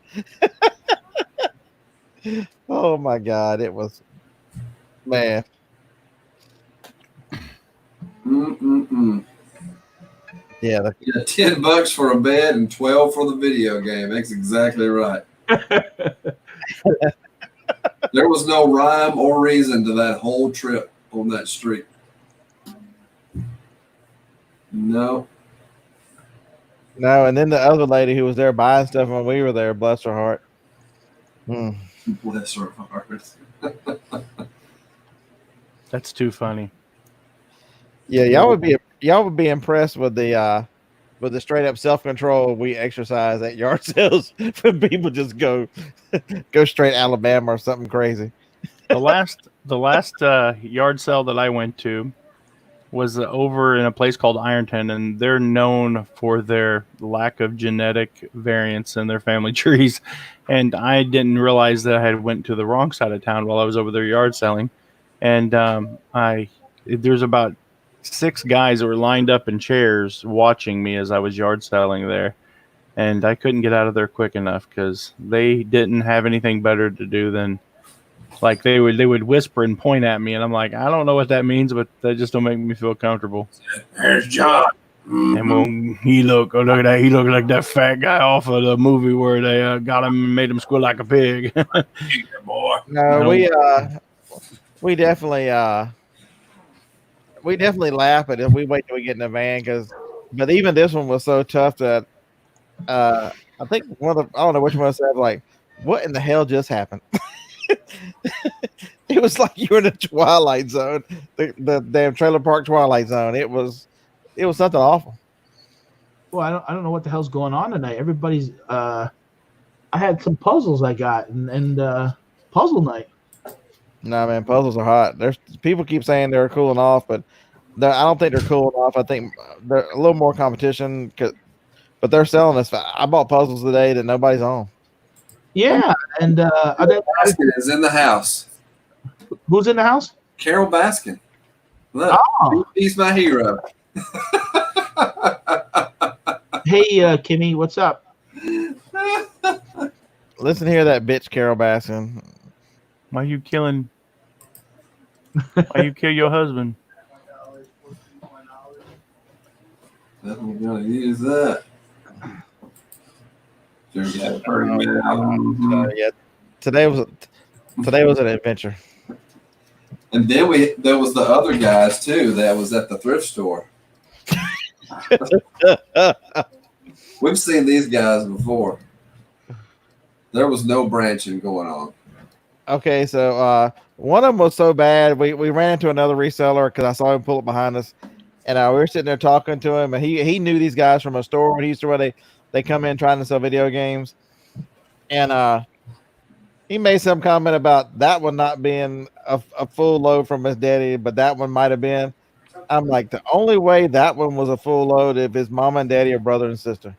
Oh my God. It was, man. Yeah. $10 for a bed and 12 for the video game. That's exactly right. There was no rhyme or reason to that whole trip on that street. No. No, and then the other lady who was there buying stuff when we were there, bless her heart. Bless her heart. That's too funny. Yeah, y'all would be impressed with the straight up self control we exercise at yard sales when people just go straight Alabama or something crazy. The last yard sale that I went to was over in a place called Ironton, and they're known for their lack of genetic variants in their family trees. And I didn't realize that I had went to the wrong side of town while I was over there yard selling. And there's about 6 guys that were lined up in chairs watching me as I was yard selling there. And I couldn't get out of there quick enough because they didn't have anything better to do than, like, they would whisper and point at me, and I'm like, I don't know what that means, but that just don't make me feel comfortable. There's John. And when look at that, he looked like that fat guy off of the movie where they got him and made him squeal like a pig. Boy. No, we definitely laugh at it. We wait till we get in the van but even this one was so tough that I think I don't know which one said, like, what in the hell just happened? It was like you were in the Twilight Zone, the damn trailer park Twilight Zone. It was something awful. Well, I don't know what the hell's going on tonight. Everybody's I had some puzzles I got and puzzle night. No, man, puzzles are hot. There's people keep saying they're cooling off, but I don't think they're cooling off. I think they're a little more competition, but they're selling us. I bought puzzles today that nobody's on. Yeah, and Baskin is in the house. Who's in the house? Carol Baskin. Look, he's my hero. Hey, Kimmy, what's up? Listen here, that bitch Carol Baskin. Why you kill your husband? I'm gonna use that. Yeah, today was an adventure. And then there was the other guys too that was at the thrift store. We've seen these guys before. There was no branching going on. Okay, so one of them was so bad we ran into another reseller because I saw him pull up behind us, And we were sitting there talking to him, and he knew these guys from a store when he used to where they come in trying to sell video games. And he made some comment about that one not being a full load from his daddy, but that one might have been. I'm like, the only way that one was a full load if his mama and daddy are brother and sister.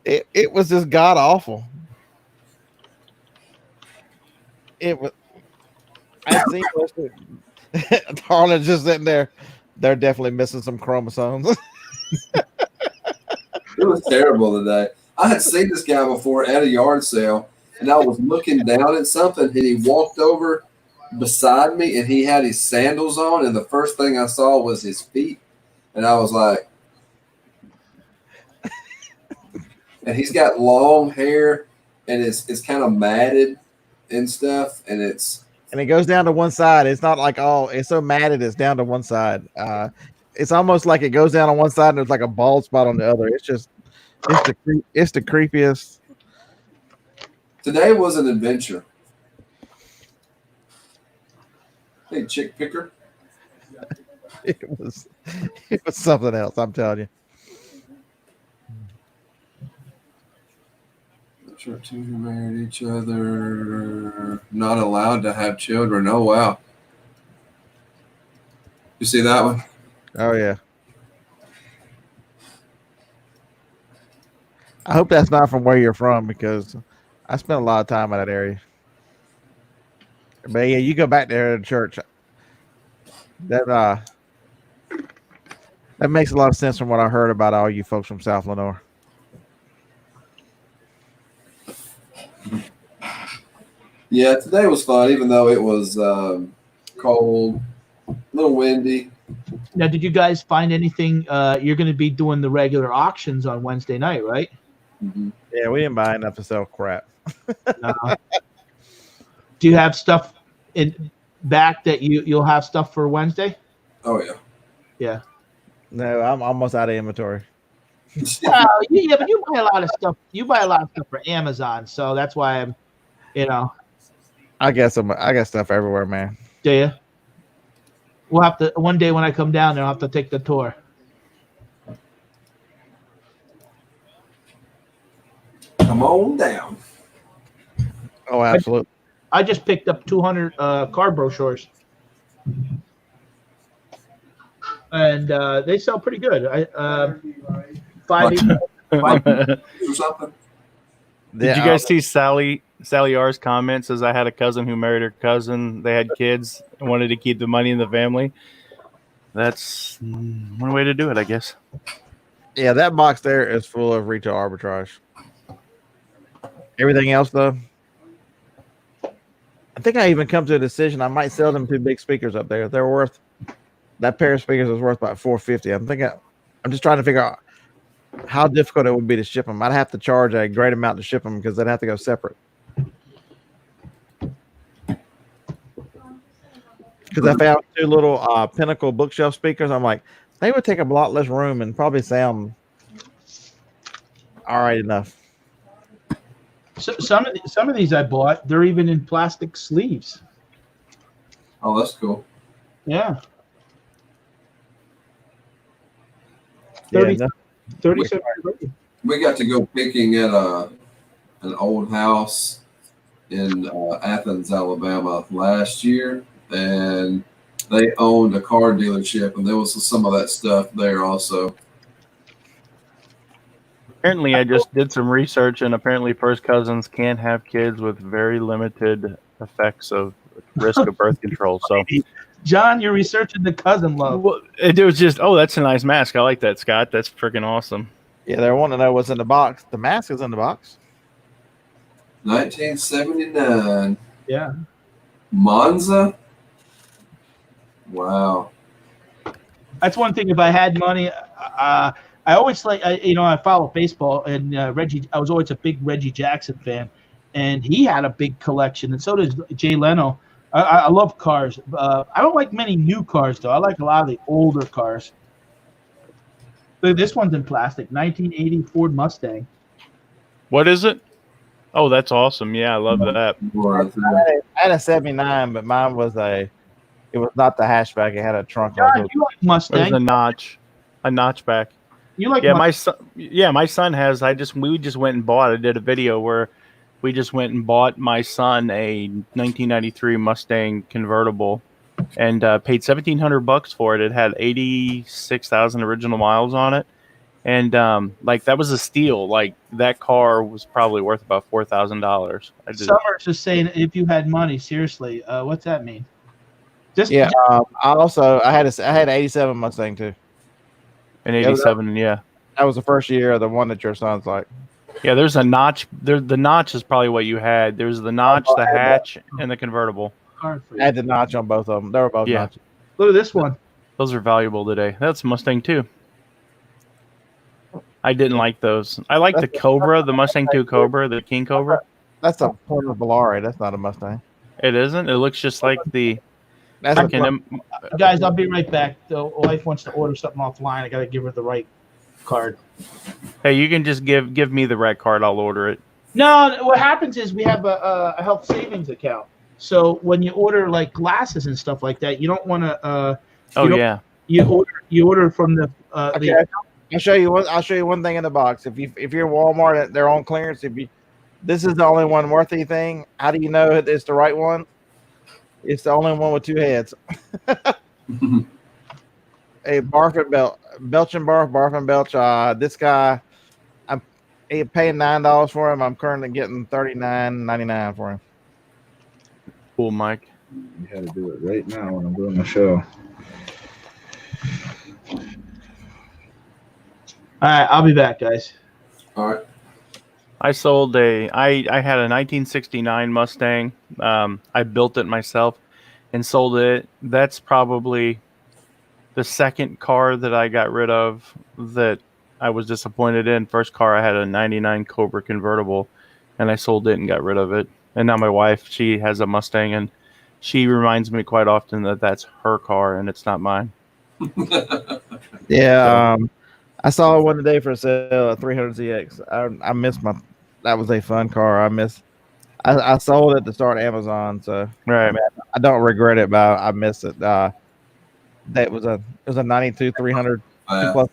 It was just god awful. It was. I see. Harlan's just sitting there. They're definitely missing some chromosomes. It was terrible today. I had seen this guy before at a yard sale, and I was looking down at something, and he walked over beside me, and he had his sandals on, and the first thing I saw was his feet, and I was like, and he's got long hair, and it's kind of matted and stuff, and it goes down to one side. It's not like it's so matted it's down to one side. It's almost like it goes down on one side and there's like a bald spot on the other. It's the creepiest. Today was an adventure. Hey, chick picker. It was something else, I'm telling you. Sure, two who married each other, not allowed to have children. Oh wow! You see that one? Oh yeah. I hope that's not from where you're from because I spent a lot of time in that area. But yeah, you go back there to church. That makes a lot of sense from what I heard about all you folks from South Lenore. Yeah, today was fun, even though it was cold, a little windy. Now, did you guys find anything? You're going to be doing the regular auctions on Wednesday night, right? Mm-hmm. Yeah, we didn't buy enough to sell crap. Do you have stuff in back that you'll have stuff for Wednesday? Oh yeah. Yeah. No, I'm almost out of inventory. Well, yeah, but you buy a lot of stuff. You buy a lot of stuff for Amazon, so that's why I'm, I got stuff everywhere, man. Do you? We'll have to one day when I come down there. I'll have to take the tour. Come on down. Oh, absolutely. I just picked up 200 car brochures, and they sell pretty good. Five or something. Did you guys see Sally R's comment? Says I had a cousin who married her cousin. They had kids and wanted to keep the money in the family. That's one way to do it, I guess. Yeah, that box there is full of retail arbitrage. Everything else, though, I think I even come to a decision. I might sell them two big speakers up there. They're worth that pair of speakers is worth about $450. I'm just trying to figure out how difficult it would be to ship them. I'd have to charge a great amount to ship them because they'd have to go separate. Because I found two little Pinnacle bookshelf speakers. I'm like, they would take a lot less room and probably sound all right enough. So some of these I bought, they're even in plastic sleeves. Oh, that's cool. Yeah. 37. We got to go picking at an old house in Athens, Alabama last year, and they owned a car dealership, and there was some of that stuff there also. Apparently, I just did some research, and apparently first cousins can have kids with very limited effects of risk of birth control. So, John, you're researching the cousin love. Well, it was just, that's a nice mask. I like that, Scott. That's freaking awesome. Yeah, they want to know what's in the box. The mask is in the box. 1979. Yeah. Monza. Wow. That's one thing. If I had money, I always I follow baseball, and Reggie. I was always a big Reggie Jackson fan, and he had a big collection, and so does Jay Leno. I love cars. I don't like many new cars though. I like a lot of the older cars. But this one's in plastic. 1980 Ford Mustang. What is it? Oh, that's awesome. Yeah, I love that. I had a 79, but mine was a It was not the hatchback. It had a trunk. God, on it. you like It was Mustang? a notchback. You like Yeah, Mustang? my son has. We just went and bought. I did a video where we just went and bought my son a 1993 Mustang convertible, and paid $1,700 for it. It had 86,000 original miles on it, and like that was a steal. Like that car was probably worth about $4,000. Summer's just saying if you had money. Seriously, what's that mean? Yeah. I had an '87 Mustang too. An '87, yeah. That was the first year of the one that your son's like. Yeah, there's a notch. The notch is probably what you had. There's the notch, the hatch, and the convertible. I had the notch on both of them. They were both notches. Look at this one. Those are valuable today. That's Mustang 2. I didn't like those. I like the Cobra, the Mustang 2 Cobra, the King Cobra. That's a Porter Volare. That's not a Mustang. It isn't. It looks just like the. That's Guys, I'll be right back. The wife wants to order something offline. I got to give her the right card. Hey, you can just give me the right card. I'll order it. No, what happens is we have a health savings account. So when you order like glasses and stuff like that, you don't want to. You order from the. Okay. I'll show you one thing in the box. If you're Walmart at their own clearance, this is the only one worthy thing. How do you know it's the right one? It's the only one with two heads. A barf and belch and barf and belch. This guy, I'm paying $9 for him. I'm currently getting $39.99 for him. Cool, Mike. You had to do it right now when I'm doing the show. All right, I'll be back, guys. All right. I sold I had a 1969 Mustang. I built it myself and sold it. That's probably the second car that I got rid of that I was disappointed in. First car, I had a 99 Cobra convertible, and I sold it and got rid of it. And now my wife, she has a Mustang, and she reminds me quite often that that's her car and it's not mine. Yeah. I saw one today for sale, a 300ZX. I miss that was a fun car. I sold it to start Amazon, so right. I don't regret it, but I miss it. It was a 92 300 plus.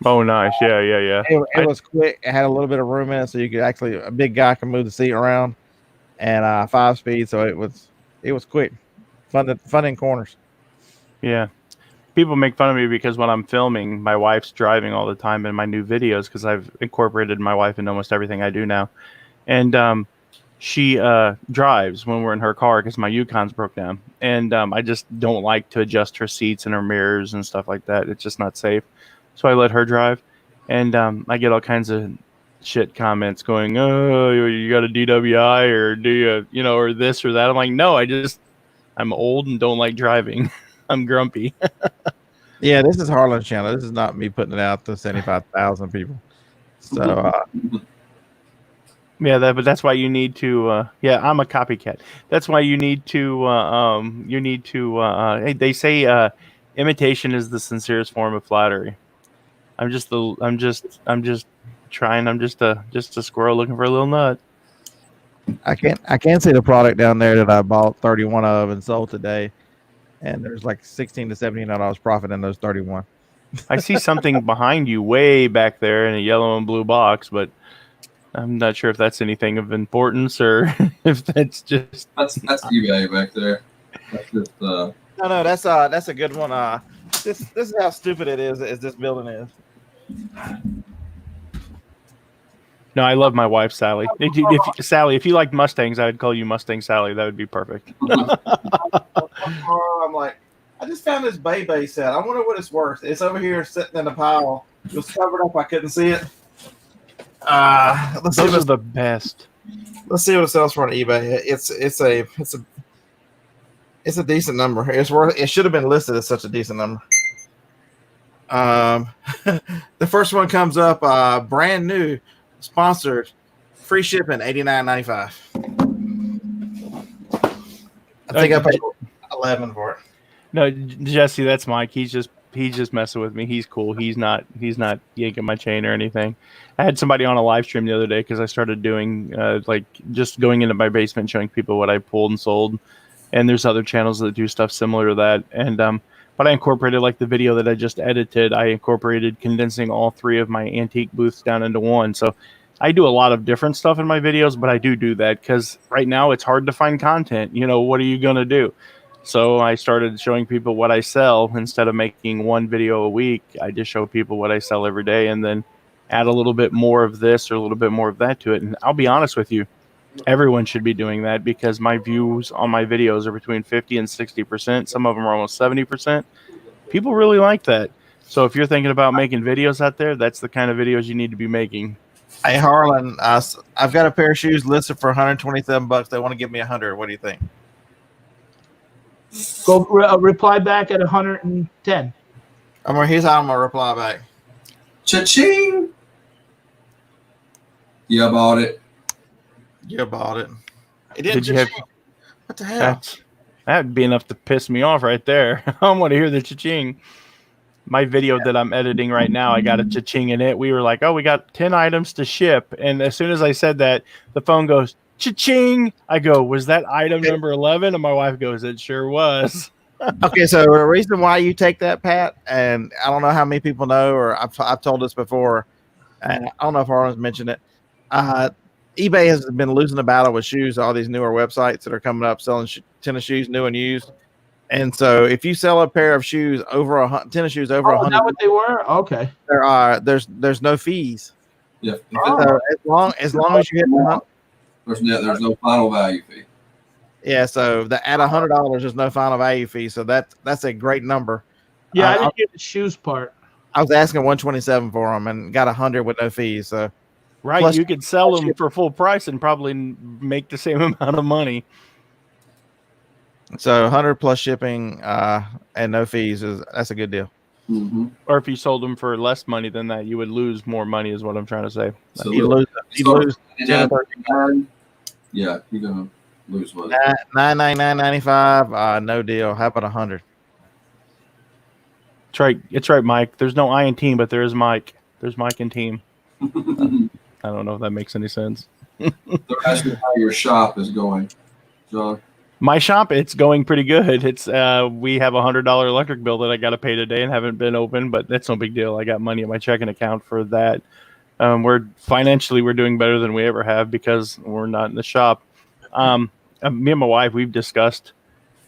Oh, nice. Yeah. It was quick. It had a little bit of room in it, so you could actually, a big guy can move the seat around, and 5-speed, so it was quick, fun in corners. Yeah. People make fun of me because when I'm filming, my wife's driving all the time in my new videos because I've incorporated my wife in almost everything I do now. And she drives when we're in her car because my Yukon's broke down. And I just don't like to adjust her seats and her mirrors and stuff like that. It's just not safe. So I let her drive. And I get all kinds of shit comments going, oh, you got a DWI or do you, or this or that. I'm like, no, I'm old and don't like driving. I'm grumpy. Yeah, this is Harlan's channel. This is not me putting it out to 75,000 people. So, yeah, but that's why you need to. I'm a copycat. That's why you need to. They say imitation is the sincerest form of flattery. I'm just trying. I'm just a squirrel looking for a little nut. I can't see the product down there that I bought 31 of and sold today. And there's like $16 to $17 profit in those 31. I see something behind you way back there in a yellow and blue box, but I'm not sure if that's anything of importance or if that's just that's eBay back there. That's just No, that's a good one. This is how stupid it is as this building is. No, I love my wife, Sally. Sally, if you liked Mustangs, I'd call you Mustang Sally. That would be perfect. I'm like, I just found this Bay set. I wonder what it's worth. It's over here sitting in a pile. It was covered up. I couldn't see it. Those are the best. Let's see what it sells for on eBay. It's a decent number. It should have been listed as such a decent number. The first one comes up brand new. Sponsored, free shipping, $89.95. I think I paid $11 for it. No, Jesse, that's Mike. He's just messing with me. He's cool. He's not yanking my chain or anything. I had somebody on a live stream the other day because I started doing just going into my basement, showing people what I pulled and sold, and there's other channels that do stuff similar to that. And but I incorporated, like the video that I just edited, I incorporated condensing all 3 of my antique booths down into one. So I do a lot of different stuff in my videos, but I do that because right now it's hard to find content. You know, what are you going to do? So I started showing people what I sell. Instead of making one video a week, I just show people what I sell every day and then add a little bit more of this or a little bit more of that to it. And I'll be honest with you, everyone should be doing that because my views on my videos are between 50 and 60%. Some of them are almost 70%. People really like that. So if you're thinking about making videos out there, that's the kind of videos you need to be making. Hey Harlan, I've got a pair of shoes listed for $127. They want to give me $100. What do you think? Go reply back at 110. Here's how I'm gonna reply back. Cha-ching! Yeah, I bought it. You bought it. Did you have? What the hell? That'd be enough to piss me off right there. I want to hear the cha-ching. My video that I'm editing right now, I got a cha-ching in it. We were like, oh, we got 10 items to ship. And as soon as I said that, the phone goes, cha-ching. I go, was that item number 11? And my wife goes, it sure was. Okay, so the reason why you take that, Pat, and I don't know how many people know, or I've told this before, and I don't know if Harlan's mentioned it. eBay has been losing the battle with shoes. All these newer websites that are coming up selling tennis shoes, new and used. And so, if you sell a pair of shoes over tennis shoes over $100, is that what they were? Okay. There's no fees. Yeah. So as long as you hit There's no final value fee. Yeah, so at $100, there's no final value fee. So that's a great number. Yeah, I didn't get the shoes part. I was asking $127 for them and got $100 with no fees. So right, plus, you could sell them for full price and probably make the same amount of money. So 100 plus shipping and no fees that's a good deal. Mm-hmm. Or if you sold them for less money than that, you would lose more money, is what I'm trying to say. So you lose. Yeah, you're gonna lose money. $999.95. No deal. How about 100? It's right. It's right, Mike. There's no I in team, but there is Mike. There's Mike in team. I don't know if that makes any sense. They're asking how your shop is going, John. My shop, it's going pretty good. It's we have $100 electric bill that I got to pay today and haven't been open, but that's no big deal. I got money in my checking account for that. We're doing better than we ever have because we're not in the shop. Me and my wife, I've discussed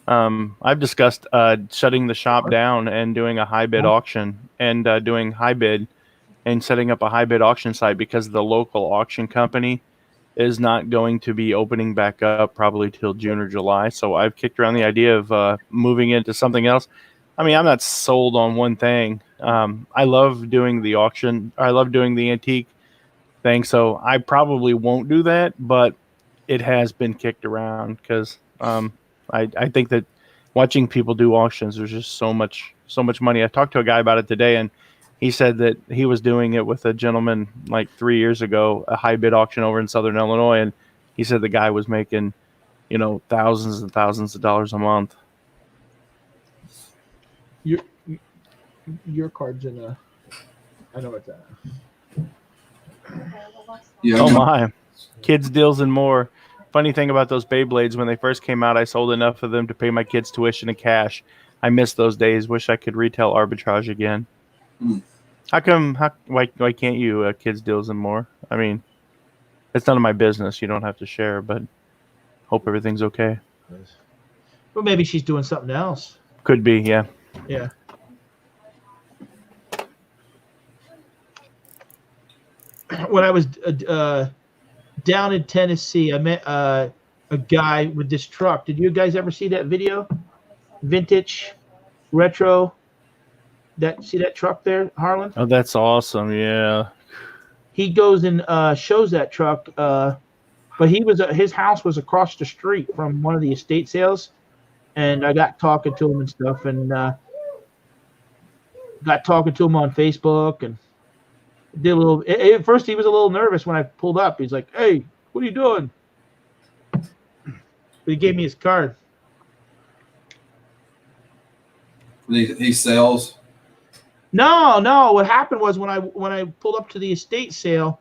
shutting the shop down and doing a high bid auction and doing high bid and setting up a high bid auction site because the local auction company is not going to be opening back up probably till June or July. So I've kicked around the idea of moving into something else. I mean, I'm not sold on one thing. I love doing the auction. I love doing the antique thing. So I probably won't do that, but it has been kicked around because I think that watching people do auctions, there's just so much money. I talked to a guy about it today, and he said that he was doing it with a gentleman like 3 years ago, a high bid auction over in Southern Illinois. And he said the guy was making, thousands and thousands of dollars a month. Your card's in I know it's at. Yeah. Oh my. Kids, deals, and more. Funny thing about those Beyblades, when they first came out, I sold enough of them to pay my kids' tuition in cash. I miss those days. Wish I could retail arbitrage again. Why can't you kids, deals, and more? I mean, it's none of my business. You don't have to share, but hope everything's okay. Well, maybe she's doing something else. Could be, yeah. Yeah. When I was down in Tennessee, I met a guy with this truck. Did you guys ever see that video? Vintage, retro. See that truck there, Harlan? Oh, that's awesome. Yeah. He goes and shows that truck, but his house was across the street from one of the estate sales, and I got talking to him and stuff, and got talking to him on Facebook, and did a little. At first, he was a little nervous when I pulled up. He's like, "Hey, what are you doing?" But he gave me his card. He sells. No. What happened was when I pulled up to the estate sale,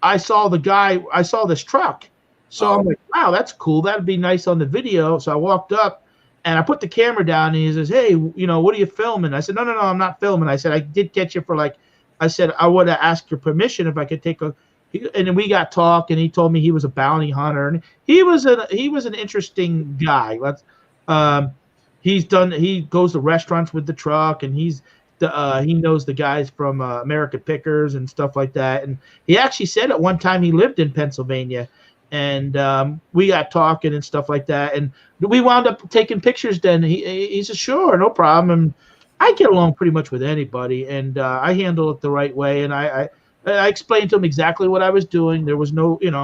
I saw this truck, So I'm like, wow, that's cool. That'd be nice on the video. So I walked up and I put the camera down and he says, hey, what are you filming? I said, no, I'm not filming. I said, I did catch you for I said, I would have asked your permission if I could take and then we got talk and he told me he was a bounty hunter and he was an interesting guy. He goes to restaurants with the truck and he knows the guys from American Pickers and stuff like that. And he actually said at one time he lived in Pennsylvania. And we got talking and stuff like that. And we wound up taking pictures then. He said, sure, no problem. And I get along pretty much with anybody. And I handle it the right way. And I explained to him exactly what I was doing. There was no, and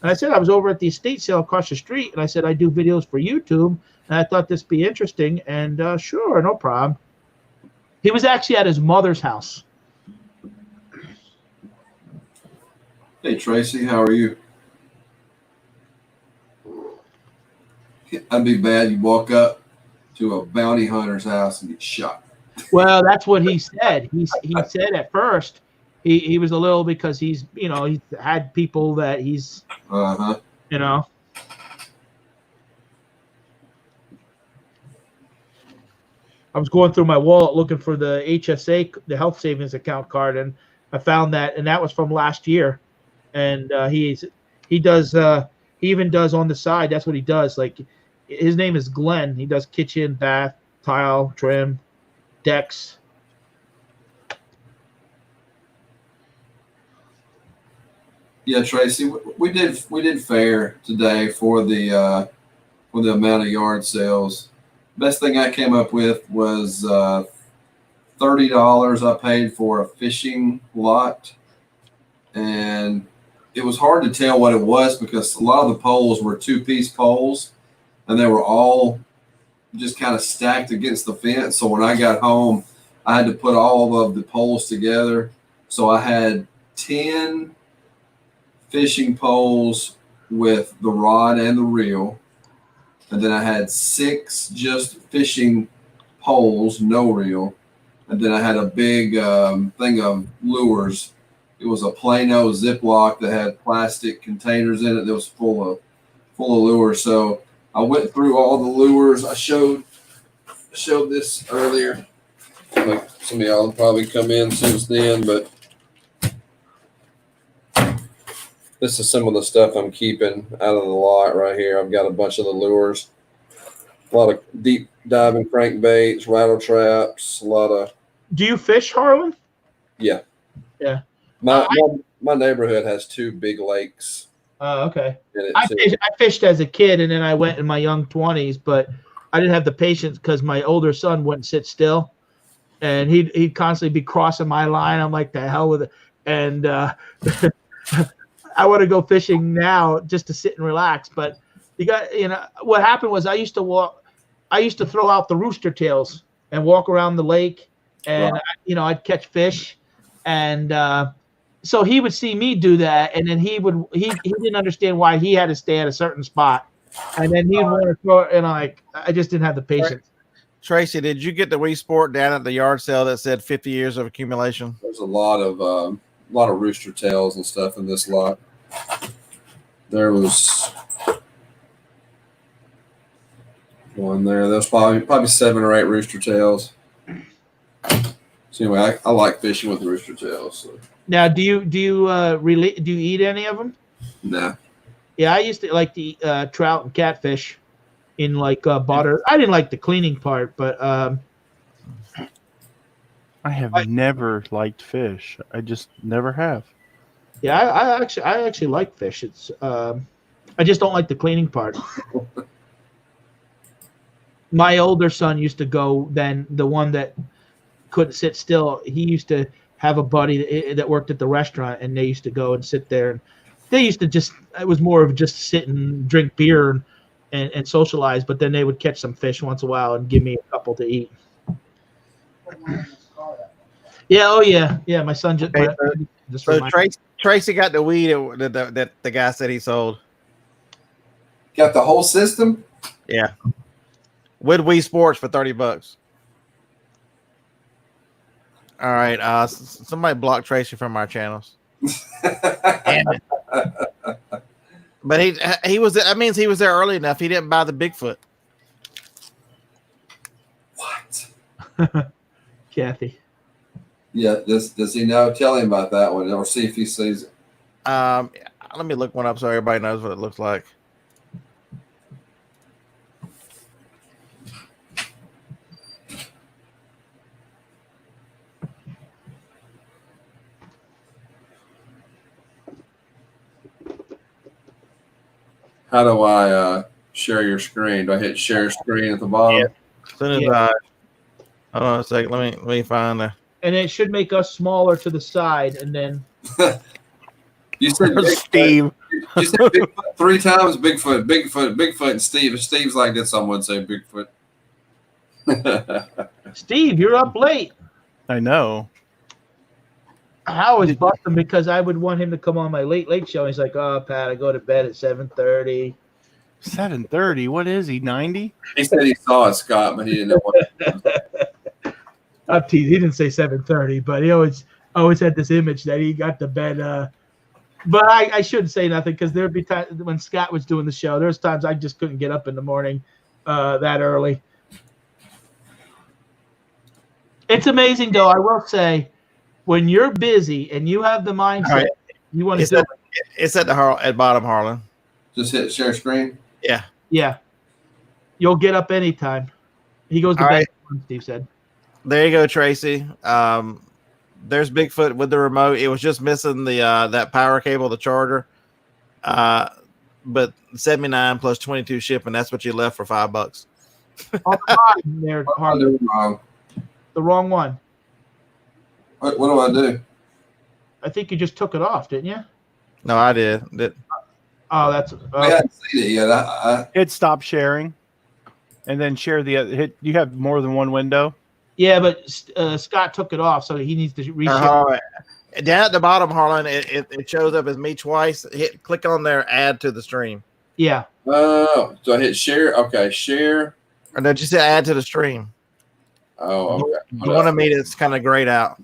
I said I was over at the estate sale across the street. And I said, I do videos for YouTube. And I thought this would be interesting. And sure, no problem. He was actually at his mother's house. Hey, Tracy, how are you? That'd be bad. You walk up to a bounty hunter's house and get shot. Well, that's what he said. He said at first he was a little because he's he had people that he's I was going through my wallet looking for the HSA, the health savings account card, and I found that, and that was from last year. And he even does on the side. That's what he does. Like his name is Glenn. He does kitchen, bath, tile, trim, decks. Yeah, Tracy, we did fair today for the amount of yard sales. Best thing I came up with was $30 I paid for a fishing lot, and it was hard to tell what it was because a lot of the poles were 2-piece poles, and they were all just kind of stacked against the fence. So when I got home, I had to put all of the poles together. So I had 10 fishing poles with the rod and the reel. And then I had 6 just fishing poles, no reel. And then I had a big thing of lures. It was a Plano Ziploc that had plastic containers in it that was full of lures. So I went through all the lures. I showed this earlier. Like some of y'all probably come in since then, but this is some of the stuff I'm keeping out of the lot right here. I've got a bunch of the lures, a lot of deep diving crankbaits, rattle traps, a lot of. Do you fish, Harlan? Yeah. Yeah. My neighborhood has 2 big lakes. Oh, okay. I fished as a kid, and then I went in my young 20s, but I didn't have the patience because my older son wouldn't sit still, and he'd constantly be crossing my line. I'm like, the hell with it. And I want to go fishing now just to sit and relax. But what happened was I used to throw out the rooster tails and walk around the lake, and I'd catch fish, and so he would see me do that, and then he didn't understand why he had to stay at a certain spot, and then he'd want to throw it, and I just didn't have the patience. Tracy, did you get the Wii Sport down at the yard sale that said 50 years of accumulation? There's a lot of rooster tails and stuff in this lot. There was one there. There's probably 7 or 8 rooster tails. So anyway, I like fishing with the rooster tails. So. Now, do you eat any of them? Nah. Yeah, I used to like to eat trout and catfish in butter. I didn't like the cleaning part, but I have never liked fish. I just never have. Yeah, I actually like fish. It's I just don't like the cleaning part. My older son used to go. Then the one that couldn't sit still, he used to have a buddy that worked at the restaurant, and they used to go and sit there. And they used to it was more of just sit and drink beer and socialize, but then they would catch some fish once in a while and give me a couple to eat. Yeah, oh yeah. Yeah, my son just so Tracy got the weed that the guy said he sold. Got the whole system? Yeah. With Wii Sports for $30. All right. Somebody block Tracy from our channels. Damn it. But he was. That means he was there early enough. He didn't buy the Bigfoot. What? Kathy. Yeah, does he know? Tell him about that one, or see if he sees it. Let me look one up so everybody knows what it looks like. How do I share your screen? Do I hit share screen at the bottom? Yeah. As soon as hold on a second, let me find the. And it should make us smaller to the side, and then You said Steve. You said Bigfoot 3 times. Bigfoot, and Steve. If Steve's like that, someone say Bigfoot. Steve, you're up late. I know. I was busting because I would want him to come on my late show. He's like, "Oh, Pat, I go to bed at 7:30." 7:30. What is he? 90? He said he saw it, Scott, but he didn't know what it was. Up to he didn't say 7:30, but he always had this image that he got to bed. But I shouldn't say nothing because there'd be times when Scott was doing the show. There's times I just couldn't get up in the morning that early. It's amazing, though. I will say, when you're busy and you have the mindset, Right. you want to do it. It's at at bottom, Harlan. Just hit share screen. Yeah. Yeah. You'll get up anytime. He goes to All bed, right. Steve said. There you go, Tracy. There's Bigfoot with the remote. It was just missing the that power cable, the charger. But 79 plus 22 shipping. That's what you left for $5. On the bottom there, What am I Harlan. doing wrong? The wrong one. What do I do? I think you just took it off, didn't you? No, I did. Oh, that's I haven't seen it yet. I Hit stop sharing, and then share the other. Hit. You have more than one window. yeah, but Scott took it off, so he needs to reshare. Down at the bottom, Harlan, it shows up as me twice. Click on there, add to the stream. Yeah. so I hit share. Okay, share. Or no, just add to the stream. Oh, okay. You want to meet it's kind of grayed out.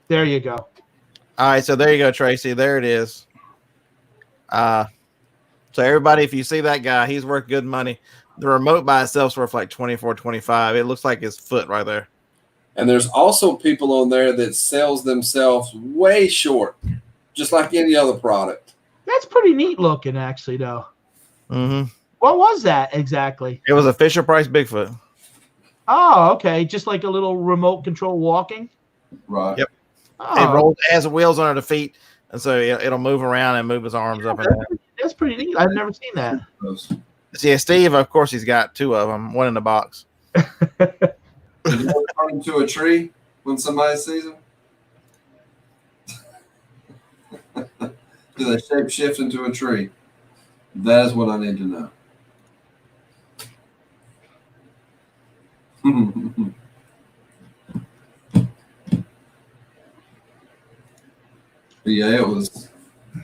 There you go. All right, so there you go, Tracy. There it is. So everybody, if you see that guy, he's worth good money. The remote by itself's worth like $24, $25. It looks like his foot right there. And there's also people on there that sells themselves way short, just like any other product. That's pretty neat looking, actually, though. Mm-hmm. What was that exactly? It was a Fisher Price Bigfoot. Oh, okay. Just like a little remote control walking. Right. Yep. Oh, It rolls, it has wheels under the feet, and so it'll move around and move his arms up and down. that's pretty neat. I've never seen that. So yeah, Steve, of course, he's got 2 of them, one in the box. Did you ever turn into a tree when somebody sees them? Do they shape shift into a tree? That is what I need to know. But yeah, it was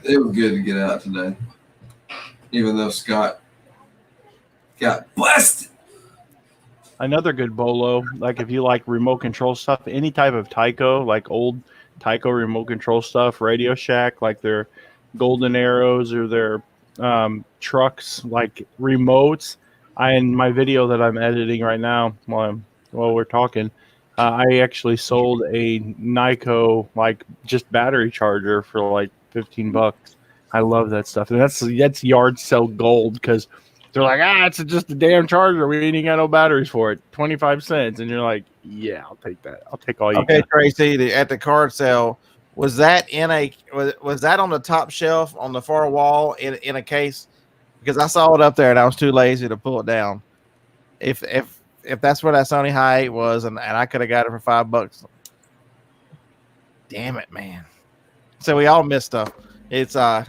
good to get out today, even though Scott got busted. Another good bolo, like if you like remote control stuff, any type of Tyco, like old Tyco remote control stuff, Radio Shack, like their Golden Arrows or their trucks, like remotes. In my video that I'm editing right now while we're talking, I actually sold a Nyko like just battery charger for like $15. I love that stuff, and that's yard sell gold because they're like, it's just a damn charger. We ain't got no batteries for it. 25 cents, and you're like, yeah, I'll take that. I'll take all you. Okay, got. Tracy, at the card sale, was that was that on the top shelf on the far wall in a case? Because I saw it up there and I was too lazy to pull it down. If that's where that Sony High 8 was, and I could have got it for $5. Damn it, man. So we all missed stuff. It's Got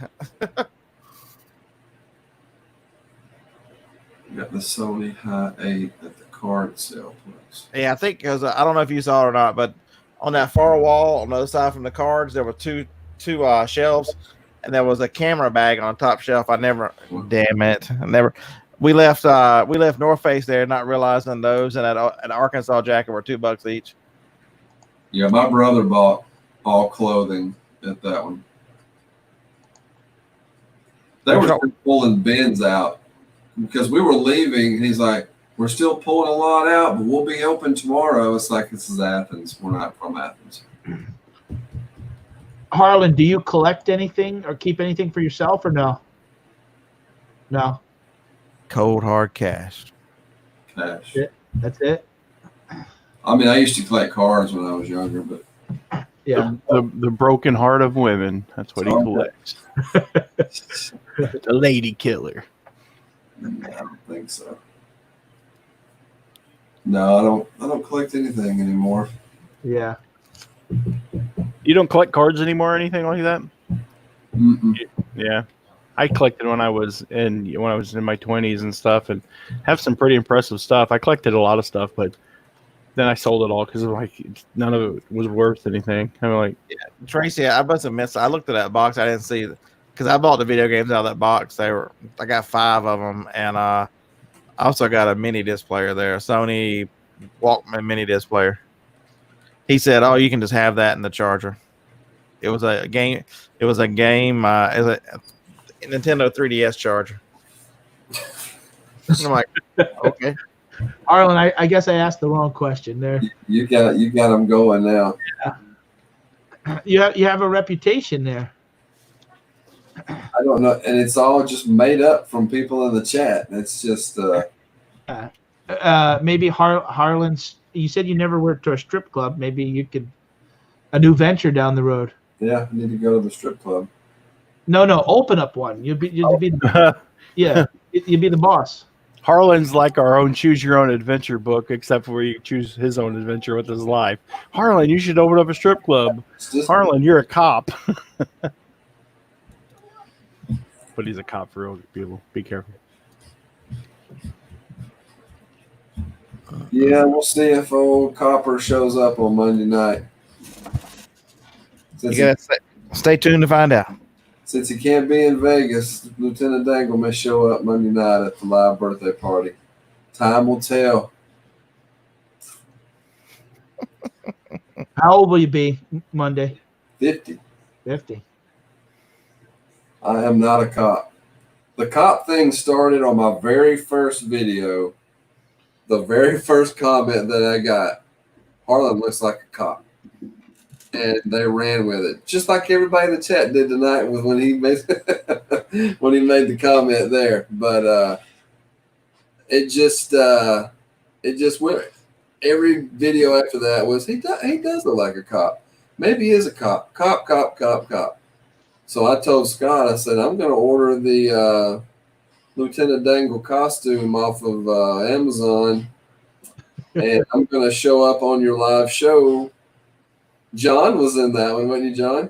the Sony High 8 at the card sale place. yeah, I think because I don't know if you saw it or not, but on that far wall on the other side from the cards, there were two shelves, and there was a camera bag on the top shelf. Damn it, We left North Face there, not realizing those and an Arkansas jacket were $2 each. Yeah, my brother bought all clothing at that one. They were still pulling bins out because we were leaving. And he's like, "We're still pulling a lot out, but we'll be open tomorrow." It's like, this is Athens. We're not from Athens. Harlan, do you collect anything or keep anything for yourself or no? No. Cold hard cash. Cash. That's it. I mean, I used to collect cars when I was younger, but Yeah. The broken heart of women. That's what he collects. The lady killer. I don't think so. No, I don't collect anything anymore. Yeah. You don't collect cards anymore or anything like that? Mm-mm. Yeah. I collected when I was in my 20s and stuff, and have some pretty impressive stuff. I collected a lot of stuff, but then I sold it all because like none of it was worth anything. I'm like, Tracy, I must have missed. I looked at that box. I didn't see because I bought the video games out of that box. I got 5 of them, and I also got a mini disc player there, Sony Walkman mini disc player. He said, "Oh, you can just have that in the charger." It was a game. It was a Nintendo 3DS charger. I'm like, okay. Harlan, I guess I asked the wrong question there. You got them going now. Yeah. You have a reputation there. I don't know, and it's all just made up from people in the chat. It's just Maybe Harlan's. You said you never worked to a strip club. Maybe you could a new venture down the road. yeah. I need to go to the strip club. No, open up one. You'd be yeah. You'd be the boss. Harlan's like our own choose your own adventure book, except for where you choose his own adventure with his life. Harlan, you should open up a strip club. Harlan, you're a cop. But he's a cop for real people. Be careful. Yeah, we'll see if old Copper shows up on Monday night. You gotta stay tuned to find out. Since he can't be in Vegas, Lieutenant Dangle may show up Monday night at the live birthday party. Time will tell. How old will you be Monday? 50. 50. I am not a cop. The cop thing started on my very first video. The very first comment that I got, Harlan looks like a cop. And they ran with it, just like everybody in the chat did tonight with when he made the comment there. But it just went. Every video after that was he does look like a cop. Maybe he is a cop. Cop. So I told Scott, I said, I'm going to order the Lieutenant Dangle costume off of Amazon, and I'm going to show up on your live show. John was in that one, wasn't you, John?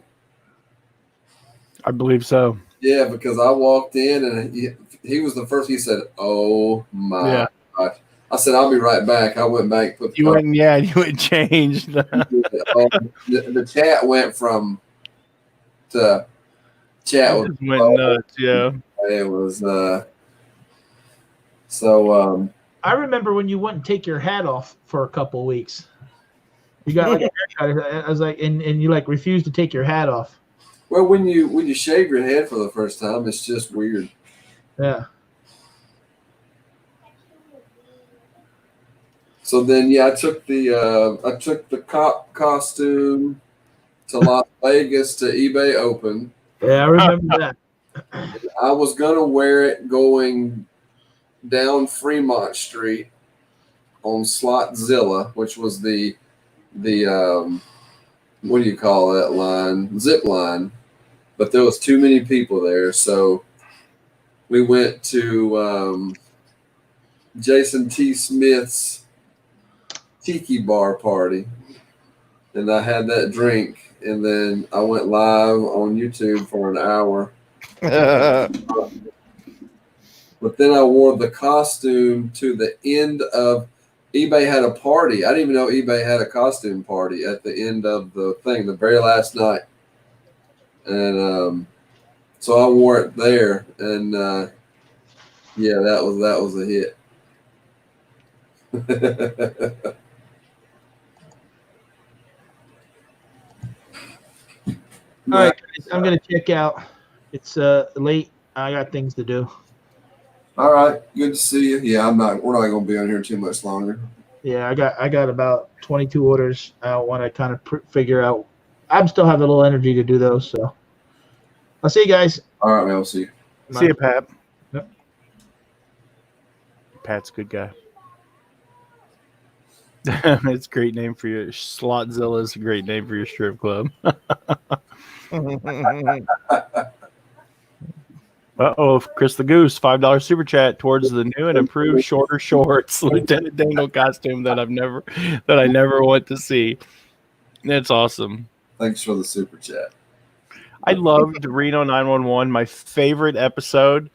I believe so. Yeah, because I walked in and he was the first. He said, "Oh my gosh!" I said, "I'll be right back." I went back. You went changed. The chat went from to chat was went nuts. Yeah, it was. So I remember when you wouldn't take your hat off for a couple of weeks. You got like a haircut. I was like, and you like refused to take your hat off. Well, when you shave your head for the first time, it's just weird. Yeah. So then, I took the cop costume to Las Vegas to eBay Open. Yeah, I remember that. I was gonna wear it going down Fremont Street on Slotzilla, which was the what do you call that line? Zip line. But there was too many people there, so we went to Jason T. Smith's tiki bar party, and I had that drink, and then I went live on YouTube for an hour. But then I wore the costume to the end of eBay had a party. I didn't even know eBay had a costume party at the end of the thing, the very last night. And so I wore it there, and that was a hit. All right, guys, I'm gonna check out. It's late. I got things to do. All right, good to see you. Yeah, we're not going to be on here too much longer. Yeah, I got about 22 orders. I want to kind of figure out. I'm still have a little energy to do those, so I'll see you guys. All right, man. I'll see you. See you, Pat. Yep. Pat's a good guy. It's a great name for your Slotzilla is a great name for your strip club. Uh-oh, Chris the Goose, $5 super chat towards the new and improved shorter shorts Lieutenant Dangle costume that I never want to see. That's awesome. Thanks for the super chat. I loved Reno 911. My favorite episode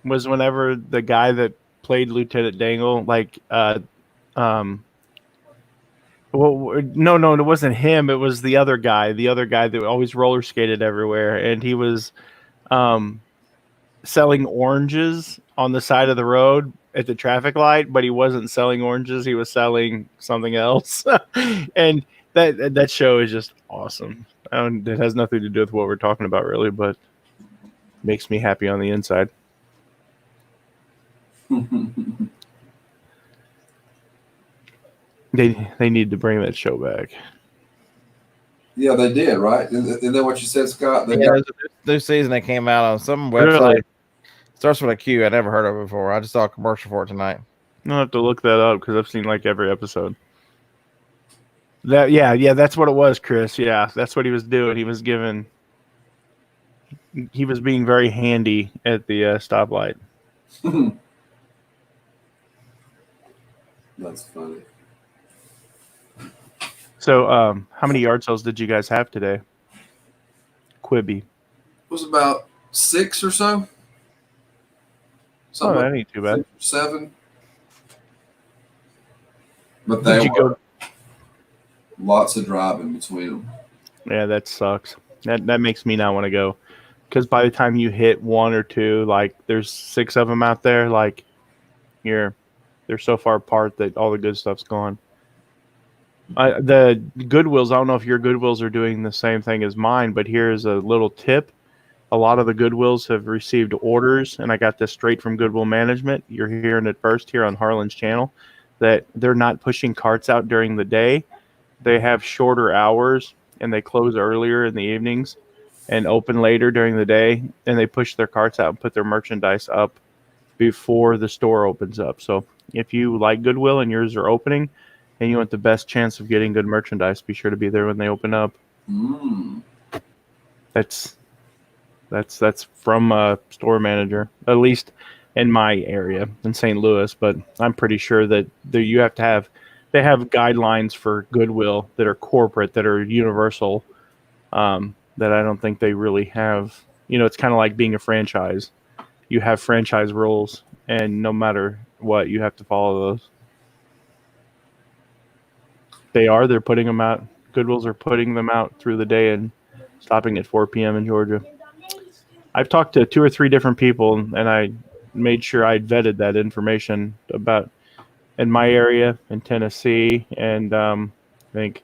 was whenever the guy that played Lieutenant Dangle, well, no, it wasn't him. It was the other guy that always roller skated everywhere, and he was selling oranges on the side of the road at the traffic light, but he wasn't selling oranges. He was selling something else. And that show is just awesome. It has nothing to do with what we're talking about really, but makes me happy on the inside. They need to bring that show back. Yeah, they did, right? Isn't that what you said, Scott? There's a new season that came out on some website. Really? Starts with a Q. I never heard of it before. I just saw a commercial for it tonight. I'll have to look that up because I've seen like every episode. That's what it was, Chris. Yeah, that's what he was doing. He was being very handy at the stoplight. That's funny. So, how many yard sales did you guys have today? Quibi. It was about 6 or so. Oh, that ain't too bad. 6 or 7. But they were lots of driving between them. Yeah, that sucks. That makes me not want to go. Because by the time you hit 1 or 2, like there's 6 of them out there, like they're so far apart that all the good stuff's gone. The Goodwills, I don't know if your Goodwills are doing the same thing as mine, but here's a little tip. A lot of the Goodwills have received orders, and I got this straight from Goodwill Management. You're hearing it first here on Harlan's channel, that they're not pushing carts out during the day. They have shorter hours, and they close earlier in the evenings and open later during the day, and they push their carts out and put their merchandise up before the store opens up. So if you like Goodwill and yours are opening, and you want the best chance of getting good merchandise, be sure to be there when they open up. That's from a store manager, at least in my area in St. Louis. But I'm pretty sure that they have guidelines for Goodwill that are corporate, that are universal, that I don't think they really have. It's kind of like being a franchise. You have franchise rules, and no matter what, you have to follow those. They're putting them out. Goodwills are putting them out through the day and stopping at 4 p.m. in Georgia. I've talked to 2 or 3 different people, and I made sure I vetted that information about in my area, in Tennessee, and I think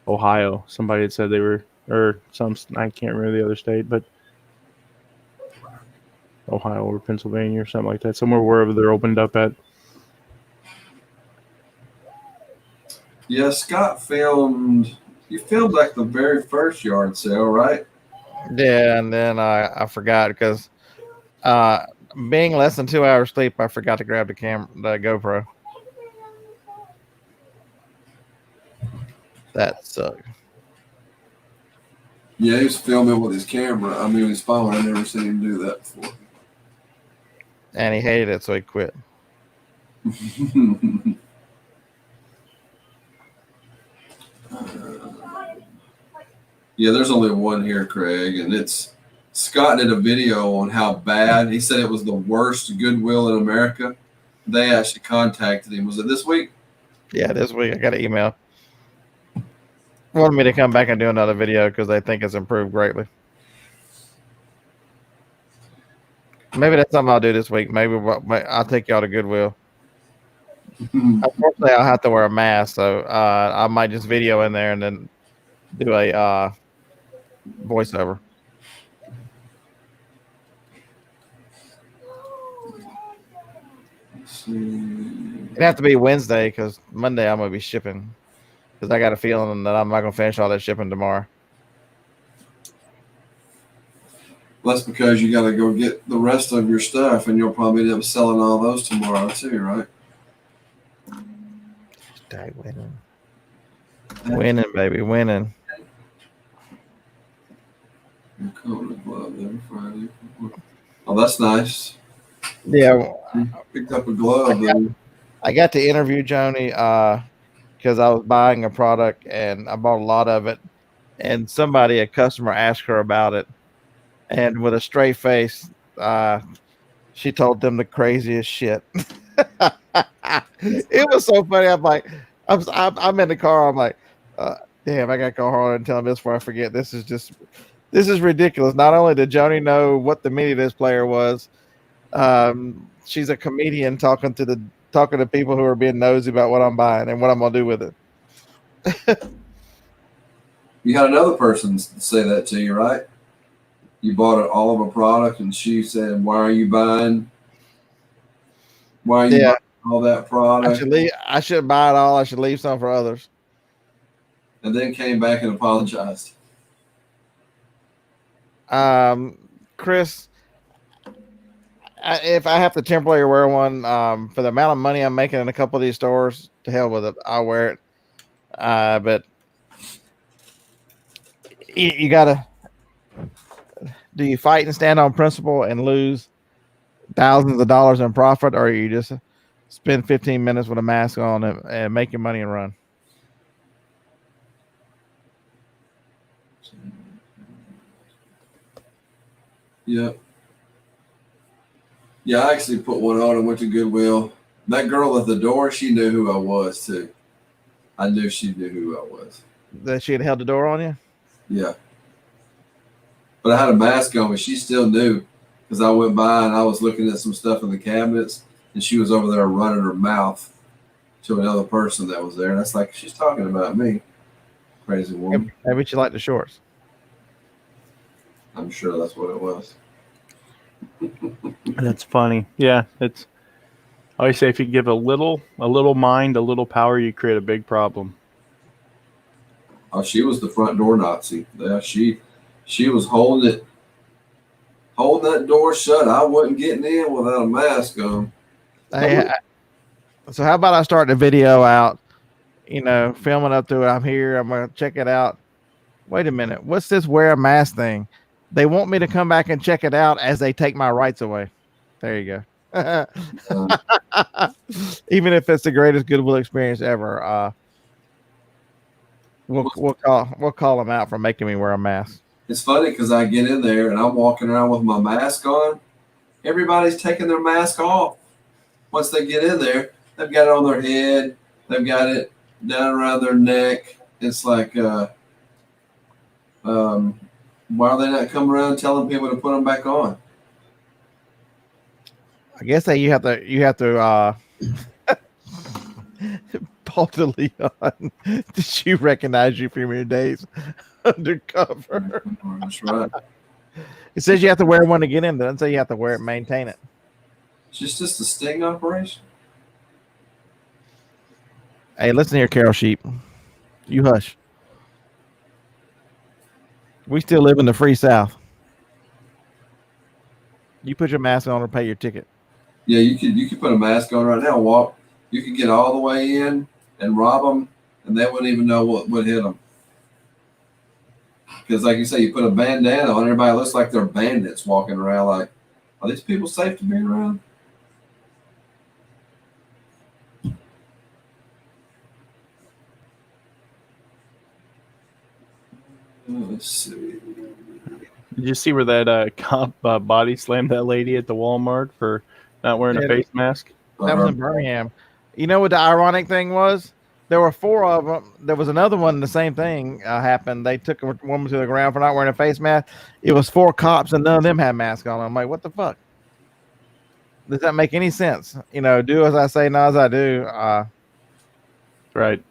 Ohio. Somebody had said they were, or I can't remember the other state, but Ohio or Pennsylvania or something like that. Somewhere wherever they're opened up at. Yeah, Scott filmed like the very first yard sale, right? Yeah, and then I forgot because being less than 2 hours sleep, I forgot to grab the GoPro. That sucked. Yeah, he was filming with his camera. I mean, his phone. I've never seen him do that before. And he hated it, so he quit. Yeah, there's only one here, Craig, and it's Scott did a video on how bad. He said it was the worst Goodwill in America. They actually contacted him. Was it this week? Yeah, this week I got an email. Wanted me to come back and do another video because they think it's improved greatly. Maybe that's something I'll do this week. Maybe I'll take y'all to Goodwill. Unfortunately, I'll have to wear a mask, so I might just video in there and then do a voiceover. It'd have to be Wednesday because Monday I'm gonna be shipping. Because I got a feeling that I'm not gonna finish all that shipping tomorrow. That's because you got to go get the rest of your stuff, and you'll probably end up selling all those tomorrow too, right? Stay winning. Winning, baby, winning. Oh, that's nice. Yeah, Picked up a glove. I got to interview Joni because I was buying a product and I bought a lot of it, and a customer asked her about it, and with a straight face, she told them the craziest shit. It was so funny. I'm like, I'm in the car. I'm like, damn, I got to call her and tell them this before I forget. This is ridiculous. Not only did Joni know what the mini disc player was, she's a comedian talking to people who are being nosy about what I'm buying and what I'm gonna do with it. You had another person say that to you, right? You bought all of a product, and she said, "Why are you buying? Why are you buying all that product?" I shouldn't buy it all. I should leave some for others. And then came back and apologized. Chris, if I have to temporarily wear one, for the amount of money I'm making in a couple of these stores, to hell with it. I'll wear it. But you gotta. Do you fight and stand on principle and lose thousands of dollars in profit, or you just spend 15 minutes with a mask on and make your money and run? Yep. Yeah, I actually put one on and went to Goodwill. That girl at the door, she knew who I was too. I knew she knew who I was. That she had held the door on you? Yeah. But I had a mask on, but she still knew because I went by and I was looking at some stuff in the cabinets, and she was over there running her mouth to another person that was there. And that's like, she's talking about me. Crazy woman. Maybe she liked the shorts. I'm sure that's what it was. That's funny. Yeah, it's. I always say if you give a little mind, a little power, you create a big problem. Oh, she was the front door Nazi. Yeah, she was holding that door shut. I wasn't getting in without a mask on. So how about I start the video out, filming up to it. I'm here. I'm going to check it out. Wait a minute. What's this wear a mask thing? They want me to come back and check it out as they take my rights away. There you go. Even if it's the greatest Goodwill experience ever, we'll call them out for making me wear a mask. It's funny because I get in there and I'm walking around with my mask on. Everybody's taking their mask off. Once they get in there, they've got it on their head. They've got it down around their neck. It's like, why are they not coming around telling people to put them back on? I guess that you have to Paul DeLeon, did she recognize you from your days undercover? That's right. It says you have to wear one to get in. It doesn't say you have to wear it and maintain it. It's just a sting operation. Hey, listen here, Carol Sheep. You hush. We still live in the free South. You put your mask on or pay your ticket. Yeah, you could put a mask on right now. Walk. You could get all the way in and rob them, and they wouldn't even know what would hit them. Because, like you say, you put a bandana on, everybody looks like they're bandits walking around. Like, are these people safe to be around? Let's see. Did you see where that cop body slammed that lady at the Walmart for not wearing a face mask? That was in Birmingham. You know what the ironic thing was? There were 4 of them. There was another one. The same thing happened. They took a woman to the ground for not wearing a face mask. It was 4 cops, and none of them had masks on. I'm like, what the fuck? Does that make any sense? Do as I say, not as I do. Right.